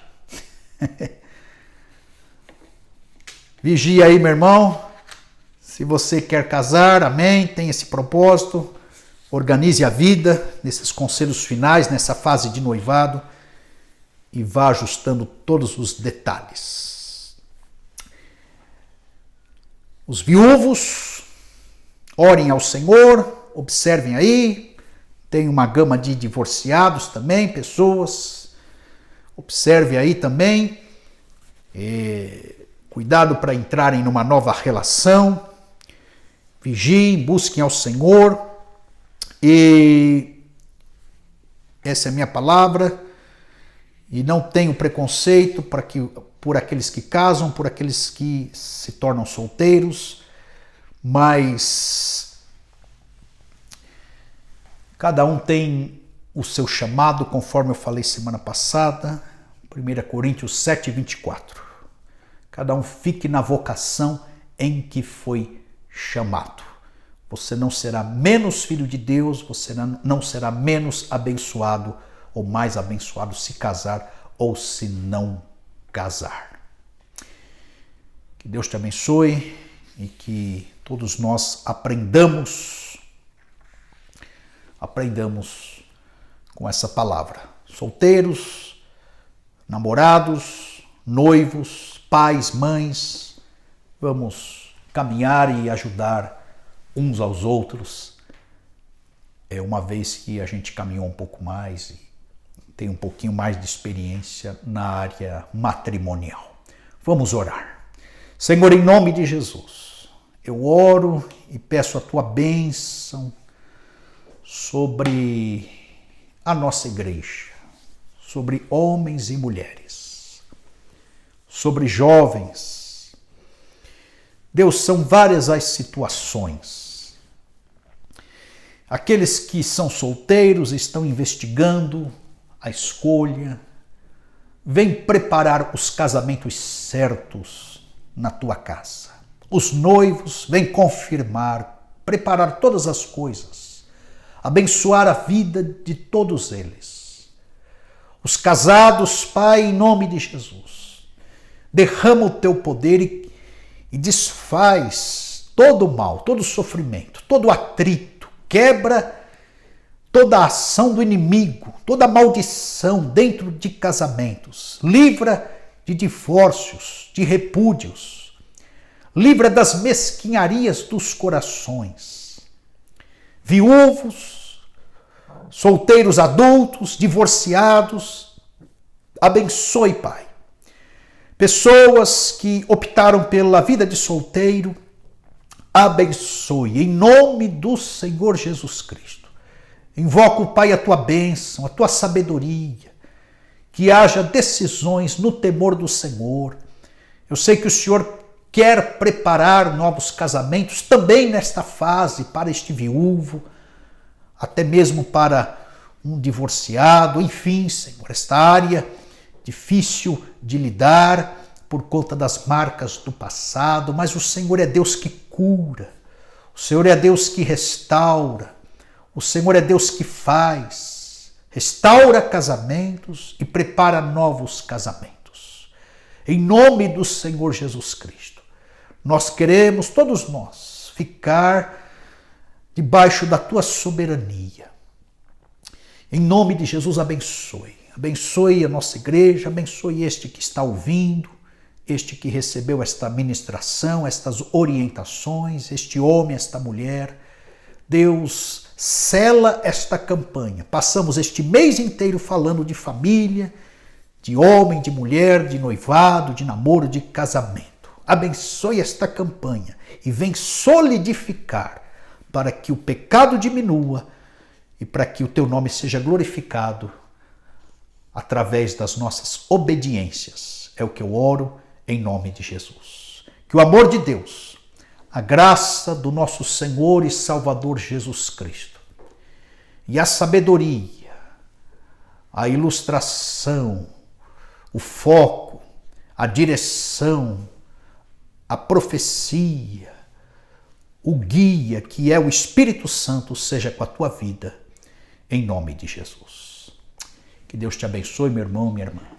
Vigia aí, meu irmão. Se você quer casar, amém, tem esse propósito, organize a vida nesses conselhos finais, nessa fase de noivado e vá ajustando todos os detalhes. Os viúvos, orem ao Senhor, observem aí, tem uma gama de divorciados também, pessoas, observe aí também, cuidado para entrarem numa nova relação, vigiem, busquem ao Senhor, e essa é a minha palavra, e não tenho preconceito por aqueles que casam, por aqueles que se tornam solteiros, mas cada um tem o seu chamado, conforme eu falei semana passada, 1 Coríntios 7:24. Cada um fique na vocação em que foi chamado. Você não será menos filho de Deus, você não será menos abençoado ou mais abençoado se casar ou se não casar. Que Deus te abençoe e que todos nós aprendamos com essa palavra. Solteiros, namorados, noivos, pais, mães, vamos caminhar e ajudar uns aos outros, uma vez que a gente caminhou um pouco mais e tem um pouquinho mais de experiência na área matrimonial. Vamos orar. Senhor, em nome de Jesus, eu oro e peço a tua bênção sobre a nossa igreja, sobre homens e mulheres, sobre jovens. Deus, são várias as situações. Aqueles que são solteiros estão investigando a escolha, vem preparar os casamentos certos na tua casa. Os noivos vêm confirmar, preparar todas as coisas, abençoar a vida de todos eles. Os casados, Pai, em nome de Jesus, derrama o teu poder e desfaz todo o mal, todo o sofrimento, todo o atrito, quebra toda a ação do inimigo, toda a maldição dentro de casamentos, livra de divórcios, de repúdios, livra das mesquinharias dos corações. Viúvos, solteiros adultos, divorciados, abençoe, Pai. Pessoas que optaram pela vida de solteiro, abençoe, em nome do Senhor Jesus Cristo. Invoco, Pai, a tua bênção, a tua sabedoria, que haja decisões no temor do Senhor. Eu sei que o Senhor quer preparar novos casamentos também nesta fase para este viúvo, até mesmo para um divorciado, enfim, Senhor, esta área difícil de lidar por conta das marcas do passado, mas o Senhor é Deus que cura, o Senhor é Deus que restaura, o Senhor é Deus que faz, restaura casamentos e prepara novos casamentos. Em nome do Senhor Jesus Cristo, nós queremos, todos nós, ficar debaixo da tua soberania. Em nome de Jesus, abençoe. Abençoe a nossa igreja, abençoe este que está ouvindo, este que recebeu esta ministração, estas orientações, este homem, esta mulher. Deus, sela esta campanha. Passamos este mês inteiro falando de família, de homem, de mulher, de noivado, de namoro, de casamento. Abençoe esta campanha e vem solidificar para que o pecado diminua e para que o teu nome seja glorificado através das nossas obediências. É o que eu oro em nome de Jesus. Que o amor de Deus, a graça do nosso Senhor e Salvador Jesus Cristo e a sabedoria, a ilustração, o foco, a direção, a profecia, o guia que é o Espírito Santo seja com a tua vida em nome de Jesus. Que Deus te abençoe, meu irmão, minha irmã.